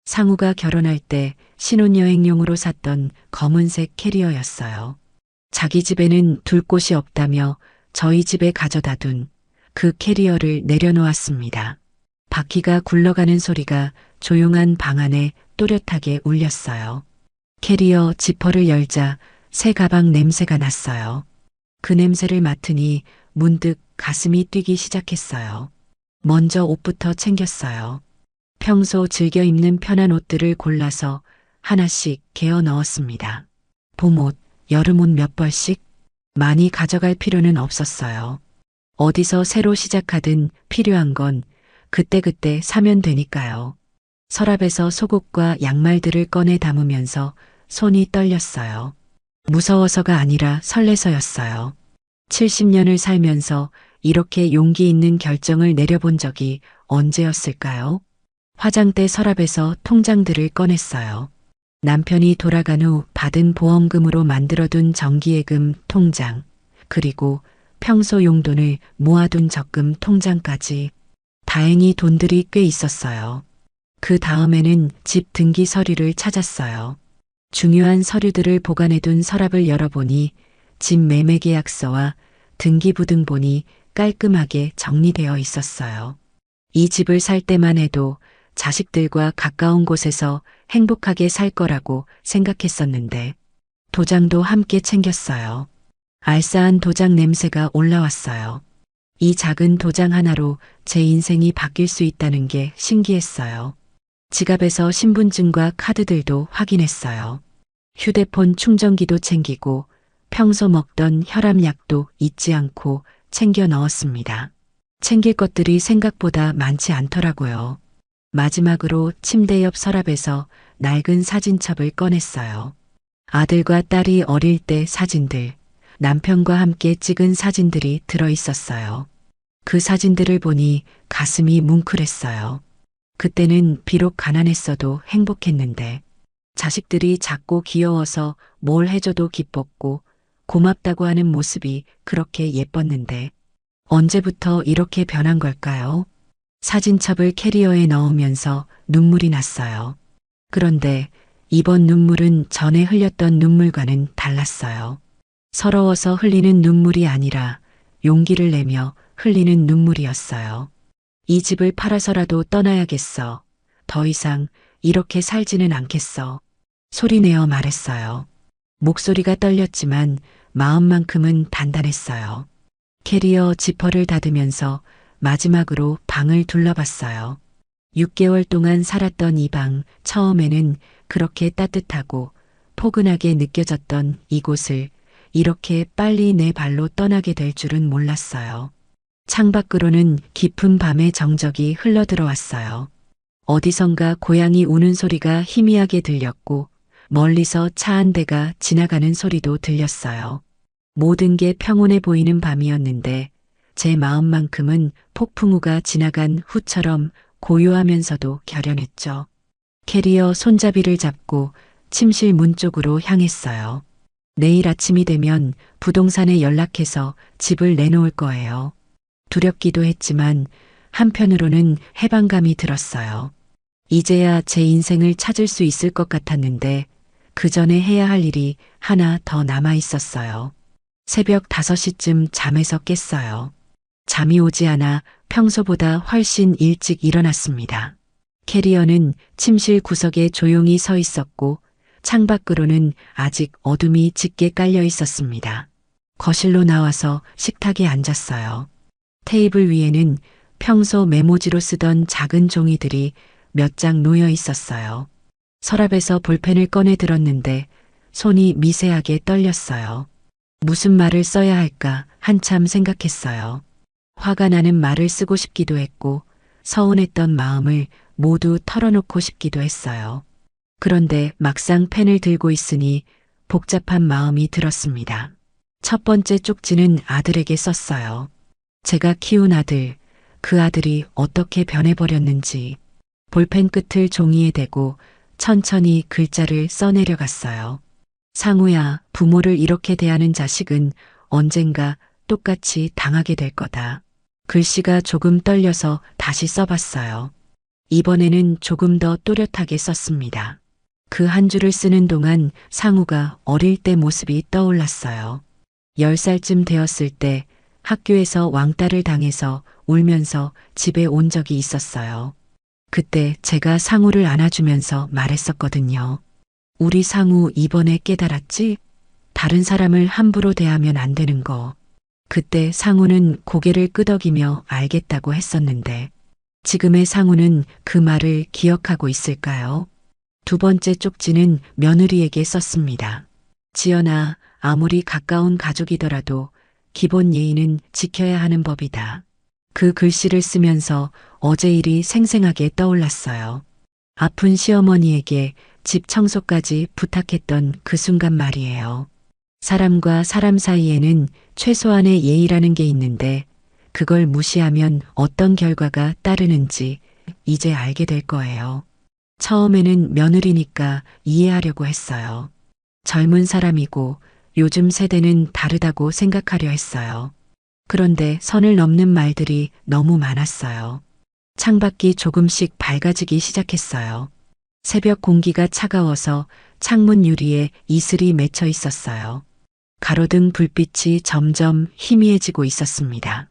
상우가 결혼할 때 신혼여행용으로 샀던 검은색 캐리어였어요. 자기 집에는 둘 곳이 없다며 저희 집에 가져다 둔 그 캐리어를 내려놓았습니다. 바퀴가 굴러가는 소리가 조용한 방 안에 또렷하게 울렸어요. 캐리어 지퍼를 열자 새 가방 냄새가 났어요. 그 냄새를 맡으니 문득 가슴이 뛰기 시작했어요. 먼저 옷부터 챙겼어요. 평소 즐겨 입는 편한 옷들을 골라서 하나씩 개어 넣었습니다. 봄옷, 여름옷 몇 벌씩? 많이 가져갈 필요는 없었어요. 어디서 새로 시작하든 필요한 건 그때그때 사면 되니까요. 서랍에서 속옷과 양말들을 꺼내 담으면서 손이 떨렸어요. 무서워서가 아니라 설레서였어요. 70년을 살면서 이렇게 용기 있는 결정을 내려본 적이 언제였을까요? 화장대 서랍에서 통장들을 꺼냈어요. 남편이 돌아간 후 받은 보험금으로 만들어둔 정기예금 통장, 그리고 평소 용돈을 모아둔 적금 통장까지. 다행히 돈들이 꽤 있었어요. 그 다음에는 집 등기 서류를 찾았어요. 중요한 서류들을 보관해둔 서랍을 열어보니 집 매매 계약서와 등기부등본이 깔끔하게 정리되어 있었어요. 이 집을 살 때만 해도 자식들과 가까운 곳에서 행복하게 살 거라고 생각했었는데 도장도 함께 챙겼어요. 알싸한 도장 냄새가 올라왔어요. 이 작은 도장 하나로 제 인생이 바뀔 수 있다는 게 신기했어요. 지갑에서 신분증과 카드들도 확인했어요. 휴대폰 충전기도 챙기고 평소 먹던 혈압약도 잊지 않고 챙겨 넣었습니다. 챙길 것들이 생각보다 많지 않더라고요. 마지막으로 침대 옆 서랍에서 낡은 사진첩을 꺼냈어요. 아들과 딸이 어릴 때 사진들, 남편과 함께 찍은 사진들이 들어 있었어요. 그 사진들을 보니 가슴이 뭉클했어요. 그때는 비록 가난했어도 행복했는데 자식들이 작고 귀여워서 뭘 해줘도 기뻤고 고맙다고 하는 모습이 그렇게 예뻤는데 언제부터 이렇게 변한 걸까요? 사진첩을 캐리어에 넣으면서 눈물이 났어요. 그런데 이번 눈물은 전에 흘렸던 눈물과는 달랐어요. 서러워서 흘리는 눈물이 아니라 용기를 내며 흘리는 눈물이었어요. 이 집을 팔아서라도 떠나야겠어. 더 이상 이렇게 살지는 않겠어. 소리내어 말했어요. 목소리가 떨렸지만 마음만큼은 단단했어요. 캐리어 지퍼를 닫으면서 마지막으로 방을 둘러봤어요. 6개월 동안 살았던 이 방, 처음에는 그렇게 따뜻하고 포근하게 느껴졌던 이곳을 이렇게 빨리 내 발로 떠나게 될 줄은 몰랐어요. 창밖으로는 깊은 밤의 정적이 흘러들어왔어요. 어디선가 고양이 우는 소리가 희미하게 들렸고 멀리서 차 한 대가 지나가는 소리도 들렸어요. 모든 게 평온해 보이는 밤이었는데 제 마음만큼은 폭풍우가 지나간 후처럼 고요하면서도 결연했죠. 캐리어 손잡이를 잡고 침실 문 쪽으로 향했어요. 내일 아침이 되면 부동산에 연락해서 집을 내놓을 거예요. 두렵기도 했지만 한편으로는 해방감이 들었어요. 이제야 제 인생을 찾을 수 있을 것 같았는데 그 전에 해야 할 일이 하나 더 남아 있었어요. 새벽 5시쯤 잠에서 깼어요. 잠이 오지 않아 평소보다 훨씬 일찍 일어났습니다. 캐리어는 침실 구석에 조용히 서 있었고 창밖으로는 아직 어둠이 짙게 깔려 있었습니다. 거실로 나와서 식탁에 앉았어요. 테이블 위에는 평소 메모지로 쓰던 작은 종이들이 몇 장 놓여 있었어요. 서랍에서 볼펜을 꺼내 들었는데 손이 미세하게 떨렸어요. 무슨 말을 써야 할까 한참 생각했어요. 화가 나는 말을 쓰고 싶기도 했고 서운했던 마음을 모두 털어놓고 싶기도 했어요. 그런데 막상 펜을 들고 있으니 복잡한 마음이 들었습니다. 첫 번째 쪽지는 아들에게 썼어요. 제가 키운 아들, 그 아들이 어떻게 변해버렸는지 볼펜 끝을 종이에 대고 천천히 글자를 써내려갔어요. 상우야, 부모를 이렇게 대하는 자식은 언젠가 똑같이 당하게 될 거다. 글씨가 조금 떨려서 다시 써봤어요. 이번에는 조금 더 또렷하게 썼습니다. 그 한 줄을 쓰는 동안 상우가 어릴 때 모습이 떠올랐어요. 10살쯤 되었을 때 학교에서 왕따를 당해서 울면서 집에 온 적이 있었어요. 그때 제가 상우를 안아주면서 말했었거든요. 우리 상우 이번에 깨달았지? 다른 사람을 함부로 대하면 안 되는 거. 그때 상우는 고개를 끄덕이며 알겠다고 했었는데 지금의 상우는 그 말을 기억하고 있을까요? 두 번째 쪽지는 며느리에게 썼습니다. 지연아, 아무리 가까운 가족이더라도 기본 예의는 지켜야 하는 법이다. 그 글씨를 쓰면서 어제 일이 생생하게 떠올랐어요. 아픈 시어머니에게 집 청소까지 부탁했던 그 순간 말이에요. 사람과 사람 사이에는 최소한의 예의라는 게 있는데 그걸 무시하면 어떤 결과가 따르는지 이제 알게 될 거예요. 처음에는 며느리니까 이해하려고 했어요. 젊은 사람이고 요즘 세대는 다르다고 생각하려 했어요. 그런데 선을 넘는 말들이 너무 많았어요. 창밖이 조금씩 밝아지기 시작했어요. 새벽 공기가 차가워서 창문 유리에 이슬이 맺혀 있었어요. 가로등 불빛이 점점 희미해지고 있었습니다.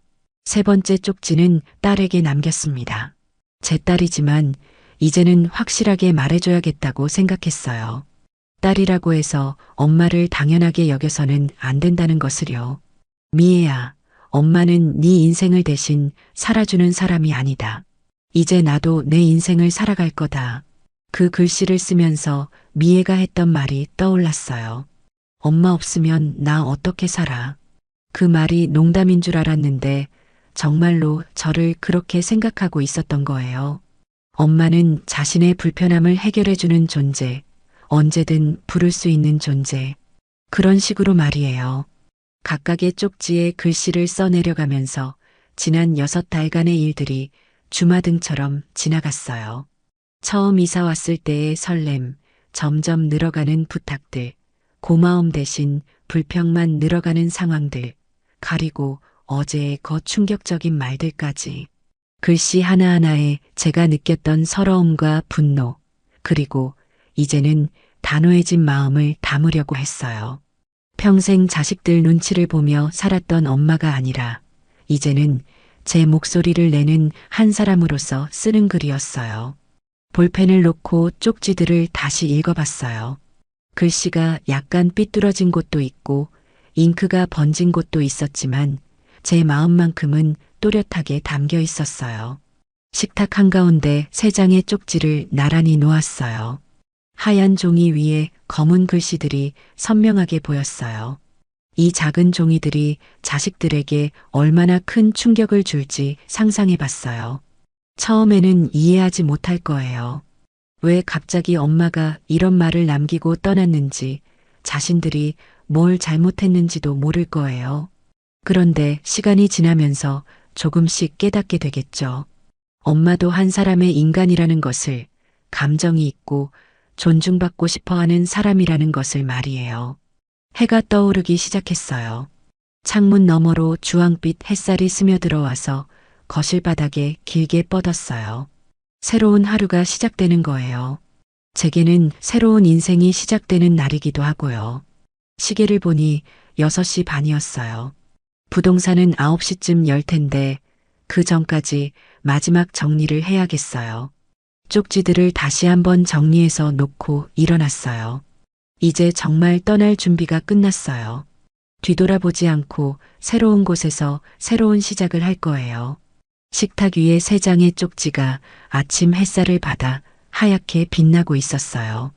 세 번째 쪽지는 딸에게 남겼습니다. 제 딸이지만 이제는 확실하게 말해줘야겠다고 생각했어요. 딸이라고 해서 엄마를 당연하게 여겨서는 안 된다는 것을요. 미애야, 엄마는 네 인생을 대신 살아주는 사람이 아니다. 이제 나도 내 인생을 살아갈 거다. 그 글씨를 쓰면서 미애가 했던 말이 떠올랐어요. 엄마 없으면 나 어떻게 살아? 그 말이 농담인 줄 알았는데 정말로 저를 그렇게 생각하고 있었던 거예요. 엄마는 자신의 불편함을 해결해주는 존재, 언제든 부를 수 있는 존재. 그런 식으로 말이에요. 각각의 쪽지에 글씨를 써내려가면서 지난 6달간의 일들이 주마등처럼 지나갔어요. 처음 이사 왔을 때의 설렘, 점점 늘어가는 부탁들, 고마움 대신 불평만 늘어가는 상황들, 그리고 어제의 충격적인 말들까지. 글씨 하나하나에 제가 느꼈던 서러움과 분노, 그리고 이제는 단호해진 마음을 담으려고 했어요. 평생 자식들 눈치를 보며 살았던 엄마가 아니라 이제는 제 목소리를 내는 한 사람으로서 쓰는 글이었어요. 볼펜을 놓고 쪽지들을 다시 읽어봤어요. 글씨가 약간 삐뚤어진 곳도 있고 잉크가 번진 곳도 있었지만 제 마음만큼은 또렷하게 담겨 있었어요. 식탁 한가운데 3장의 쪽지를 나란히 놓았어요. 하얀 종이 위에 검은 글씨들이 선명하게 보였어요. 이 작은 종이들이 자식들에게 얼마나 큰 충격을 줄지 상상해 봤어요. 처음에는 이해하지 못할 거예요. 왜 갑자기 엄마가 이런 말을 남기고 떠났는지, 자신들이 뭘 잘못했는지도 모를 거예요. 그런데 시간이 지나면서 조금씩 깨닫게 되겠죠. 엄마도 한 사람의 인간이라는 것을, 감정이 있고 존중받고 싶어 하는 사람이라는 것을 말이에요. 해가 떠오르기 시작했어요. 창문 너머로 주황빛 햇살이 스며들어와서 거실 바닥에 길게 뻗었어요. 새로운 하루가 시작되는 거예요. 제게는 새로운 인생이 시작되는 날이기도 하고요. 시계를 보니 6시 반이었어요. 부동산은 9시쯤 열 텐데 그 전까지 마지막 정리를 해야겠어요. 쪽지들을 다시 한번 정리해서 놓고 일어났어요. 이제 정말 떠날 준비가 끝났어요. 뒤돌아보지 않고 새로운 곳에서 새로운 시작을 할 거예요. 식탁 위에 3장의 쪽지가 아침 햇살을 받아 하얗게 빛나고 있었어요.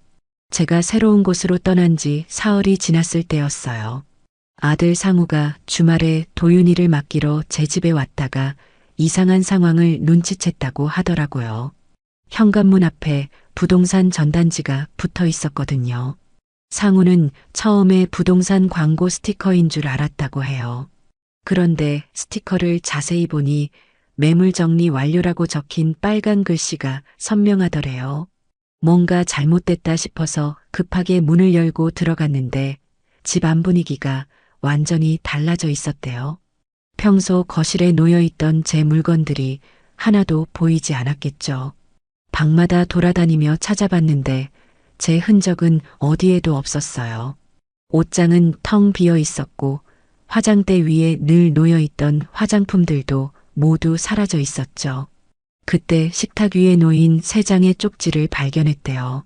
제가 새로운 곳으로 떠난 지 사흘이 지났을 때였어요. 아들 상우가 주말에 도윤이를 맡기러 제 집에 왔다가 이상한 상황을 눈치챘다고 하더라고요. 현관문 앞에 부동산 전단지가 붙어 있었거든요. 상우는 처음에 부동산 광고 스티커인 줄 알았다고 해요. 그런데 스티커를 자세히 보니 매물 정리 완료라고 적힌 빨간 글씨가 선명하더래요. 뭔가 잘못됐다 싶어서 급하게 문을 열고 들어갔는데 집 안 분위기가 완전히 달라져 있었대요. 평소 거실에 놓여있던 제 물건들이 하나도 보이지 않았겠죠. 방마다 돌아다니며 찾아봤는데 제 흔적은 어디에도 없었어요. 옷장은 텅 비어 있었고 화장대 위에 늘 놓여있던 화장품들도 모두 사라져 있었죠. 그때 식탁 위에 놓인 3장의 쪽지를 발견했대요.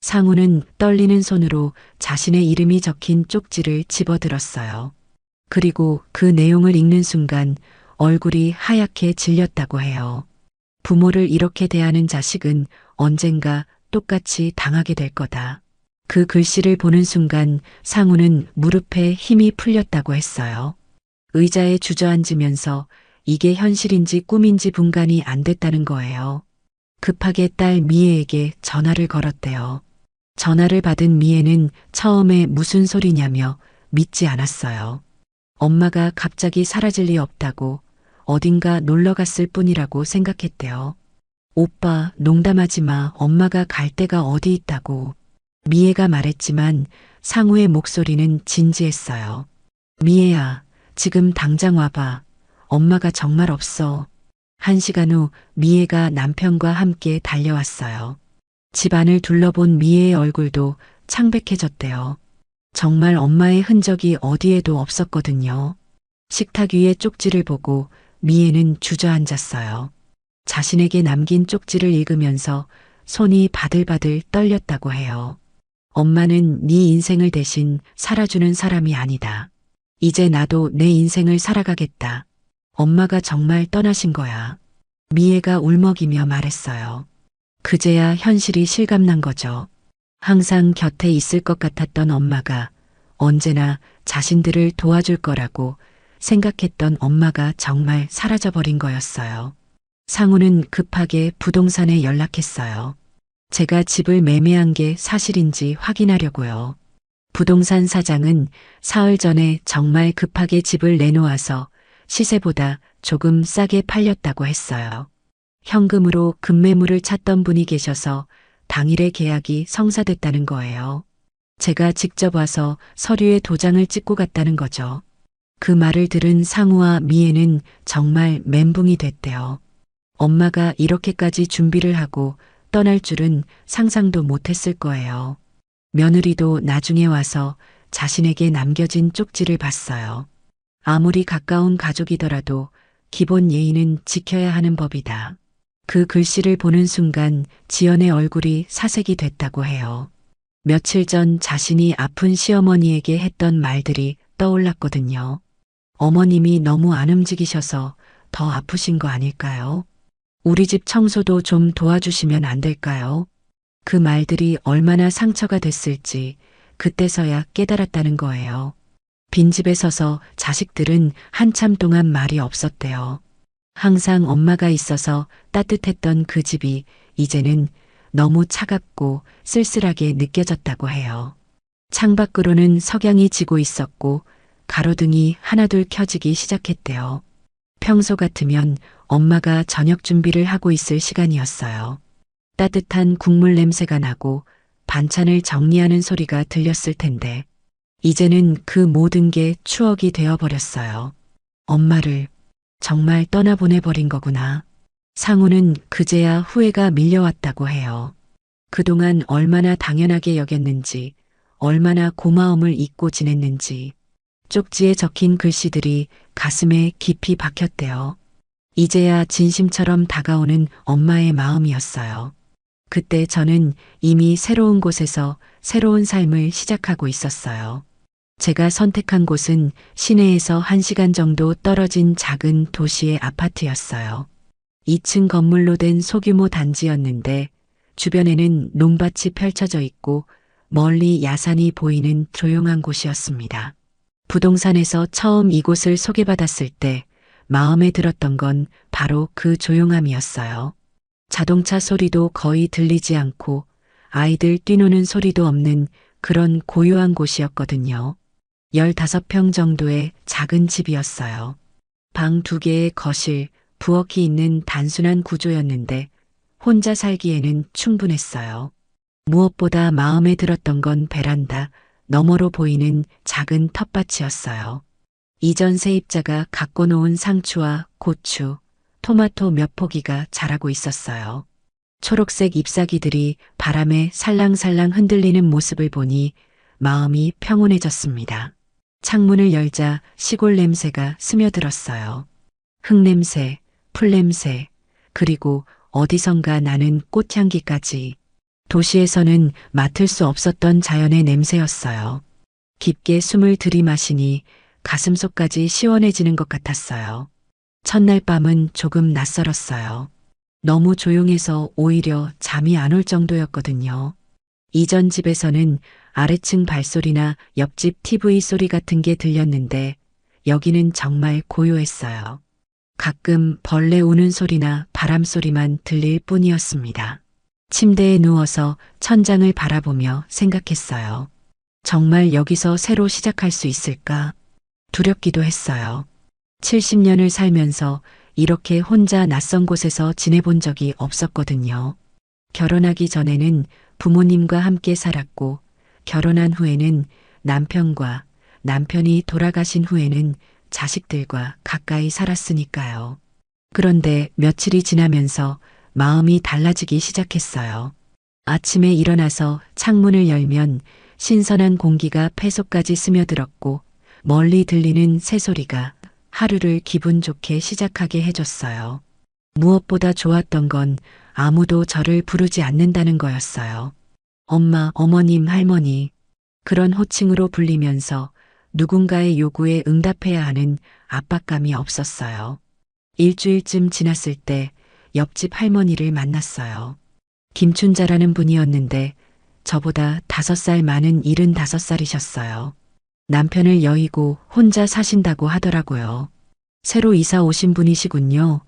상우는 떨리는 손으로 자신의 이름이 적힌 쪽지를 집어들었어요. 그리고 그 내용을 읽는 순간 얼굴이 하얗게 질렸다고 해요. 부모를 이렇게 대하는 자식은 언젠가 똑같이 당하게 될 거다. 그 글씨를 보는 순간 상우는 무릎에 힘이 풀렸다고 했어요. 의자에 주저앉으면서 이게 현실인지 꿈인지 분간이 안 됐다는 거예요. 급하게 딸 미애에게 전화를 걸었대요. 전화를 받은 미애는 처음에 무슨 소리냐며 믿지 않았어요. 엄마가 갑자기 사라질 리 없다고, 어딘가 놀러 갔을 뿐이라고 생각했대요. 오빠, 농담하지 마. 엄마가 갈 데가 어디 있다고. 미애가 말했지만 상우의 목소리는 진지했어요. 미애야, 지금 당장 와봐. 엄마가 정말 없어. 1시간 후 미애가 남편과 함께 달려왔어요. 집안을 둘러본 미애의 얼굴도 창백해졌대요. 정말 엄마의 흔적이 어디에도 없었거든요. 식탁 위에 쪽지를 보고 미애는 주저앉았어요. 자신에게 남긴 쪽지를 읽으면서 손이 바들바들 떨렸다고 해요. 엄마는 네 인생을 대신 살아주는 사람이 아니다. 이제 나도 내 인생을 살아가겠다. 엄마가 정말 떠나신 거야. 미애가 울먹이며 말했어요. 그제야 현실이 실감난 거죠. 항상 곁에 있을 것 같았던 엄마가 언제나 자신들을 도와줄 거라고 생각했던 엄마가 정말 사라져버린 거였어요. 상우는 급하게 부동산에 연락했어요. 제가 집을 매매한 게 사실인지 확인하려고요. 부동산 사장은 사흘 전에 정말 급하게 집을 내놓아서 시세보다 조금 싸게 팔렸다고 했어요. 현금으로 급매물을 찾던 분이 계셔서 당일에 계약이 성사됐다는 거예요. 제가 직접 와서 서류에 도장을 찍고 갔다는 거죠. 그 말을 들은 상우와 미애는 정말 멘붕이 됐대요. 엄마가 이렇게까지 준비를 하고 떠날 줄은 상상도 못했을 거예요. 며느리도 나중에 와서 자신에게 남겨진 쪽지를 봤어요. 아무리 가까운 가족이더라도 기본 예의는 지켜야 하는 법이다. 그 글씨를 보는 순간 지연의 얼굴이 사색이 됐다고 해요. 며칠 전 자신이 아픈 시어머니에게 했던 말들이 떠올랐거든요. 어머님이 너무 안 움직이셔서 더 아프신 거 아닐까요? 우리 집 청소도 좀 도와주시면 안 될까요? 그 말들이 얼마나 상처가 됐을지 그때서야 깨달았다는 거예요. 빈집에 서서 자식들은 한참 동안 말이 없었대요. 항상 엄마가 있어서 따뜻했던 그 집이 이제는 너무 차갑고 쓸쓸하게 느껴졌다고 해요. 창밖으로는 석양이 지고 있었고 가로등이 하나둘 켜지기 시작했대요. 평소 같으면 엄마가 저녁 준비를 하고 있을 시간이었어요. 따뜻한 국물 냄새가 나고 반찬을 정리하는 소리가 들렸을 텐데 이제는 그 모든 게 추억이 되어버렸어요. 엄마를 정말 떠나보내버린 거구나. 상우는 그제야 후회가 밀려왔다고 해요. 그동안 얼마나 당연하게 여겼는지, 얼마나 고마움을 잊고 지냈는지, 쪽지에 적힌 글씨들이 가슴에 깊이 박혔대요. 이제야 진심처럼 다가오는 엄마의 마음이었어요. 그때 저는 이미 새로운 곳에서 새로운 삶을 시작하고 있었어요. 제가 선택한 곳은 시내에서 1시간 정도 떨어진 작은 도시의 아파트였어요. 2층 건물로 된 소규모 단지였는데 주변에는 논밭이 펼쳐져 있고 멀리 야산이 보이는 조용한 곳이었습니다. 부동산에서 처음 이곳을 소개받았을 때 마음에 들었던 건 바로 그 조용함이었어요. 자동차 소리도 거의 들리지 않고 아이들 뛰노는 소리도 없는 그런 고요한 곳이었거든요. 15평 정도의 작은 집이었어요. 방 2개의 거실, 부엌이 있는 단순한 구조였는데 혼자 살기에는 충분했어요. 무엇보다 마음에 들었던 건 베란다 너머로 보이는 작은 텃밭이었어요. 이전 세입자가 갖고 놓은 상추와 고추, 토마토 몇 포기가 자라고 있었어요. 초록색 잎사귀들이 바람에 살랑살랑 흔들리는 모습을 보니 마음이 평온해졌습니다. 창문을 열자 시골 냄새가 스며들었어요. 흙냄새, 풀냄새, 그리고 어디선가 나는 꽃향기까지. 도시에서는 맡을 수 없었던 자연의 냄새였어요. 깊게 숨을 들이마시니 가슴속까지 시원해지는 것 같았어요. 첫날 밤은 조금 낯설었어요. 너무 조용해서 오히려 잠이 안 올 정도였거든요. 이전 집에서는 아래층 발소리나 옆집 TV 소리 같은 게 들렸는데 여기는 정말 고요했어요. 가끔 벌레 우는 소리나 바람 소리만 들릴 뿐이었습니다. 침대에 누워서 천장을 바라보며 생각했어요. 정말 여기서 새로 시작할 수 있을까? 두렵기도 했어요. 70년을 살면서 이렇게 혼자 낯선 곳에서 지내본 적이 없었거든요. 결혼하기 전에는 부모님과 함께 살았고, 결혼한 후에는 남편과, 남편이 돌아가신 후에는 자식들과 가까이 살았으니까요. 그런데 며칠이 지나면서 마음이 달라지기 시작했어요. 아침에 일어나서 창문을 열면 신선한 공기가 폐속까지 스며들었고, 멀리 들리는 새소리가 하루를 기분 좋게 시작하게 해줬어요. 무엇보다 좋았던 건 아무도 저를 부르지 않는다는 거였어요. 엄마, 어머님, 할머니. 그런 호칭으로 불리면서 누군가의 요구에 응답해야 하는 압박감이 없었어요. 일주일쯤 지났을 때 옆집 할머니를 만났어요. 김춘자라는 분이었는데 저보다 5살 많은 75살이셨어요. 남편을 여의고 혼자 사신다고 하더라고요. 새로 이사 오신 분이시군요.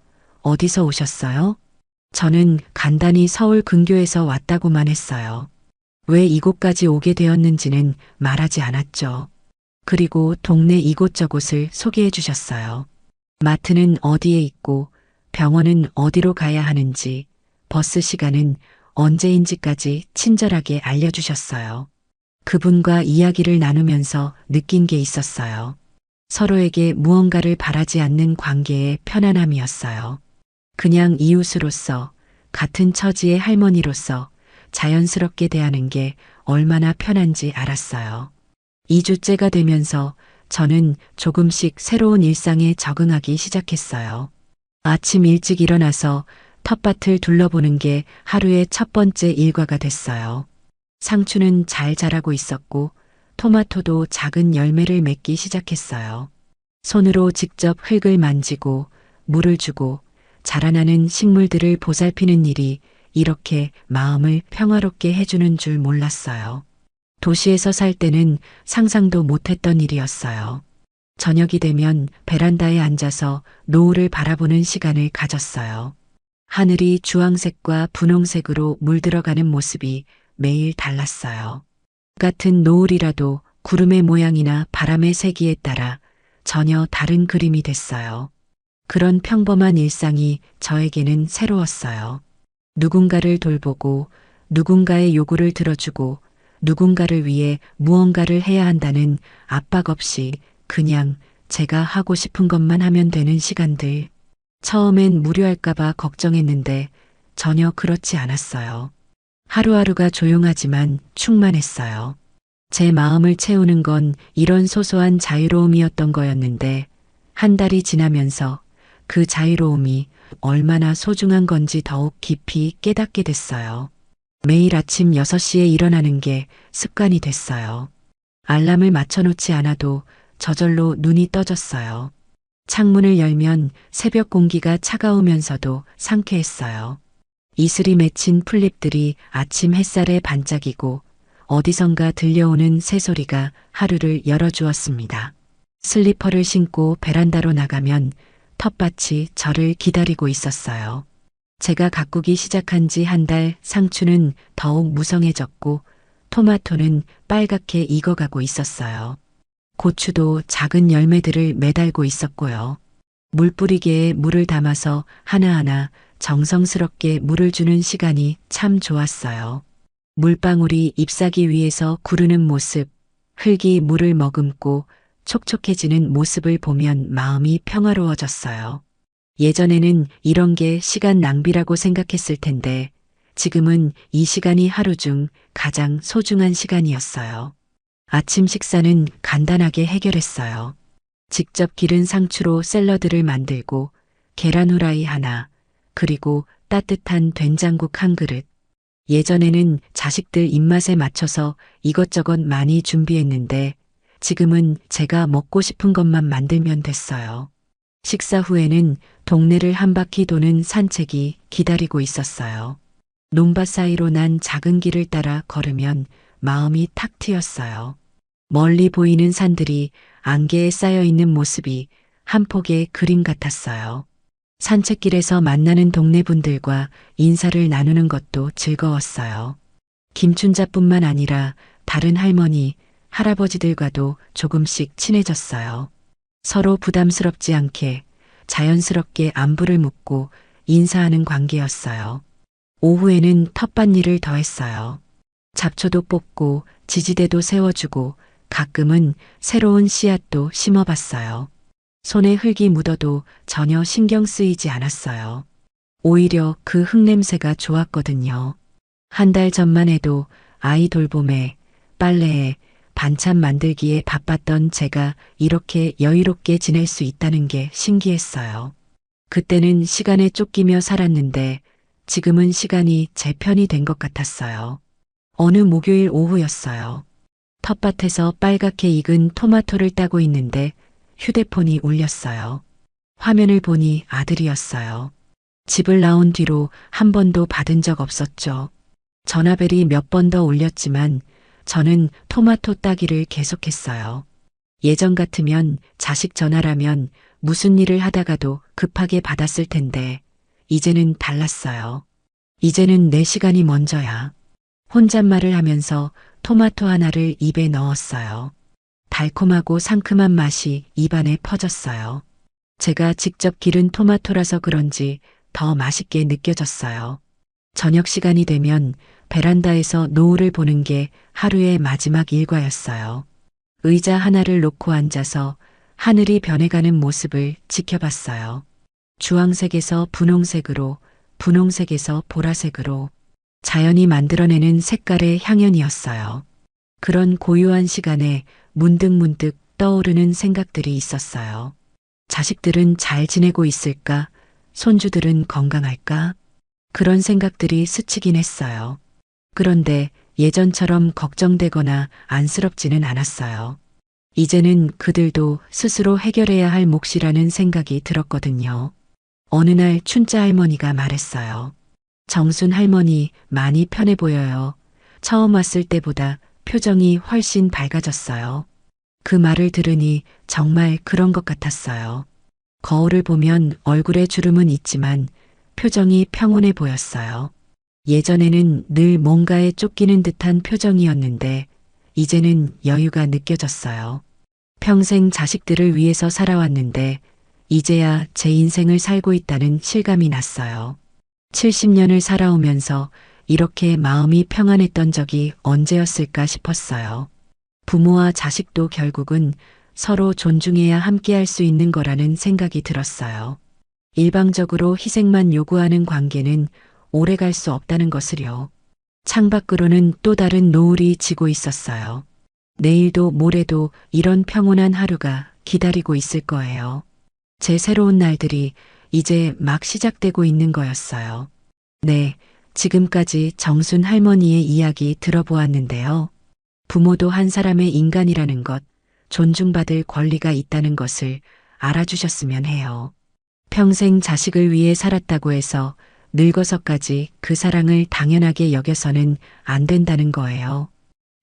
어디서 오셨어요? 저는 간단히 서울 근교에서 왔다고만 했어요. 왜 이곳까지 오게 되었는지는 말하지 않았죠. 그리고 동네 이곳저곳을 소개해 주셨어요. 마트는 어디에 있고 병원은 어디로 가야 하는지, 버스 시간은 언제인지까지 친절하게 알려주셨어요. 그분과 이야기를 나누면서 느낀 게 있었어요. 서로에게 무언가를 바라지 않는 관계의 편안함이었어요. 그냥 이웃으로서, 같은 처지의 할머니로서 자연스럽게 대하는 게 얼마나 편한지 알았어요. 2주째가 되면서 저는 조금씩 새로운 일상에 적응하기 시작했어요. 아침 일찍 일어나서 텃밭을 둘러보는 게 하루의 첫 번째 일과가 됐어요. 상추는 잘 자라고 있었고 토마토도 작은 열매를 맺기 시작했어요. 손으로 직접 흙을 만지고 물을 주고 자라나는 식물들을 보살피는 일이 이렇게 마음을 평화롭게 해주는 줄 몰랐어요. 도시에서 살 때는 상상도 못했던 일이었어요. 저녁이 되면 베란다에 앉아서 노을을 바라보는 시간을 가졌어요. 하늘이 주황색과 분홍색으로 물들어가는 모습이 매일 달랐어요. 같은 노을이라도 구름의 모양이나 바람의 세기에 따라 전혀 다른 그림이 됐어요. 그런 평범한 일상이 저에게는 새로웠어요. 누군가를 돌보고 누군가의 요구를 들어주고 누군가를 위해 무언가를 해야 한다는 압박 없이 그냥 제가 하고 싶은 것만 하면 되는 시간들. 처음엔 무료할까봐 걱정했는데 전혀 그렇지 않았어요. 하루하루가 조용하지만 충만했어요. 제 마음을 채우는 건 이런 소소한 자유로움이었던 거였는데 한 달이 지나면서 그 자유로움이 얼마나 소중한 건지 더욱 깊이 깨닫게 됐어요. 매일 아침 6시에 일어나는 게 습관이 됐어요. 알람을 맞춰놓지 않아도 저절로 눈이 떠졌어요. 창문을 열면 새벽 공기가 차가우면서도 상쾌했어요. 이슬이 맺힌 풀잎들이 아침 햇살에 반짝이고 어디선가 들려오는 새소리가 하루를 열어주었습니다. 슬리퍼를 신고 베란다로 나가면 텃밭이 저를 기다리고 있었어요. 제가 가꾸기 시작한 지 한 달 상추는 더욱 무성해졌고 토마토는 빨갛게 익어가고 있었어요. 고추도 작은 열매들을 매달고 있었고요. 물뿌리개에 물을 담아서 하나하나 정성스럽게 물을 주는 시간이 참 좋았어요. 물방울이 잎사귀 위에서 구르는 모습, 흙이 물을 머금고 촉촉해지는 모습을 보면 마음이 평화로워졌어요. 예전에는 이런 게 시간 낭비라고 생각했을 텐데 지금은 이 시간이 하루 중 가장 소중한 시간이었어요. 아침 식사는 간단하게 해결했어요. 직접 기른 상추로 샐러드를 만들고 계란 후라이 하나, 그리고 따뜻한 된장국 한 그릇. 예전에는 자식들 입맛에 맞춰서 이것저것 많이 준비했는데 지금은 제가 먹고 싶은 것만 만들면 됐어요. 식사 후에는 동네를 한 바퀴 도는 산책이 기다리고 있었어요. 논밭 사이로 난 작은 길을 따라 걸으면 마음이 탁 트였어요. 멀리 보이는 산들이 안개에 쌓여 있는 모습이 한 폭의 그림 같았어요. 산책길에서 만나는 동네 분들과 인사를 나누는 것도 즐거웠어요. 김춘자뿐만 아니라 다른 할머니, 할아버지들과도 조금씩 친해졌어요. 서로 부담스럽지 않게 자연스럽게 안부를 묻고 인사하는 관계였어요. 오후에는 텃밭일을 더했어요. 잡초도 뽑고 지지대도 세워주고 가끔은 새로운 씨앗도 심어봤어요. 손에 흙이 묻어도 전혀 신경 쓰이지 않았어요. 오히려 그 흙냄새가 좋았거든요. 한 달 전만 해도 아이 돌봄에, 빨래에, 반찬 만들기에 바빴던 제가 이렇게 여유롭게 지낼 수 있다는 게 신기했어요. 그때는 시간에 쫓기며 살았는데 지금은 시간이 제 편이 된 것 같았어요. 어느 목요일 오후였어요. 텃밭에서 빨갛게 익은 토마토를 따고 있는데 휴대폰이 울렸어요. 화면을 보니 아들이었어요. 집을 나온 뒤로 한 번도 받은 적 없었죠. 전화벨이 몇 번 더 울렸지만 저는 토마토 따기를 계속했어요. 예전 같으면 자식 전화라면 무슨 일을 하다가도 급하게 받았을 텐데 이제는 달랐어요. 이제는 내 시간이 먼저야. 혼잣말을 하면서 토마토 하나를 입에 넣었어요. 달콤하고 상큼한 맛이 입안에 퍼졌어요. 제가 직접 기른 토마토라서 그런지 더 맛있게 느껴졌어요. 저녁 시간이 되면 베란다에서 노을을 보는 게 하루의 마지막 일과였어요. 의자 하나를 놓고 앉아서 하늘이 변해가는 모습을 지켜봤어요. 주황색에서 분홍색으로, 분홍색에서 보라색으로 자연이 만들어내는 색깔의 향연이었어요. 그런 고요한 시간에 문득문득 떠오르는 생각들이 있었어요. 자식들은 잘 지내고 있을까? 손주들은 건강할까? 그런 생각들이 스치긴 했어요. 그런데 예전처럼 걱정되거나 안쓰럽지는 않았어요. 이제는 그들도 스스로 해결해야 할 몫이라는 생각이 들었거든요. 어느 날 춘자 할머니가 말했어요. 정순 할머니 많이 편해 보여요. 처음 왔을 때보다 표정이 훨씬 밝아졌어요. 그 말을 들으니 정말 그런 것 같았어요. 거울을 보면 얼굴에 주름은 있지만 표정이 평온해 보였어요. 예전에는 늘 뭔가에 쫓기는 듯한 표정이었는데 이제는 여유가 느껴졌어요. 평생 자식들을 위해서 살아왔는데 이제야 제 인생을 살고 있다는 실감이 났어요. 70년을 살아오면서 이렇게 마음이 평안했던 적이 언제였을까 싶었어요. 부모와 자식도 결국은 서로 존중해야 함께할 수 있는 거라는 생각이 들었어요. 일방적으로 희생만 요구하는 관계는 오래 갈 수 없다는 것을요. 창밖으로는 또 다른 노을이 지고 있었어요. 내일도 모레도 이런 평온한 하루가 기다리고 있을 거예요. 제 새로운 날들이 이제 막 시작되고 있는 거였어요. 네, 지금까지 정순 할머니의 이야기 들어보았는데요. 부모도 한 사람의 인간이라는 것, 존중받을 권리가 있다는 것을 알아주셨으면 해요. 평생 자식을 위해 살았다고 해서 늙어서까지 그 사랑을 당연하게 여겨서는 안 된다는 거예요.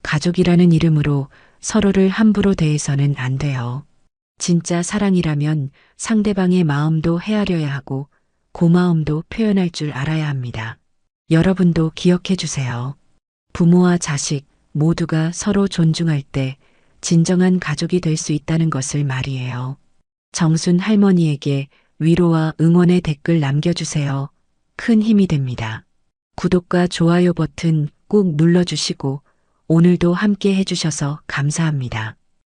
가족이라는 이름으로 서로를 함부로 대해서는 안 돼요. 진짜 사랑이라면 상대방의 마음도 헤아려야 하고 고마움도 표현할 줄 알아야 합니다. 여러분도 기억해 주세요. 부모와 자식 모두가 서로 존중할 때 진정한 가족이 될 수 있다는 것을 말이에요. 정순 할머니에게 위로와 응원의 댓글 남겨주세요. 큰 힘이 됩니다. 구독과 좋아요 버튼 꾹 눌러주시고 오늘도 함께 해주셔서 감사합니다.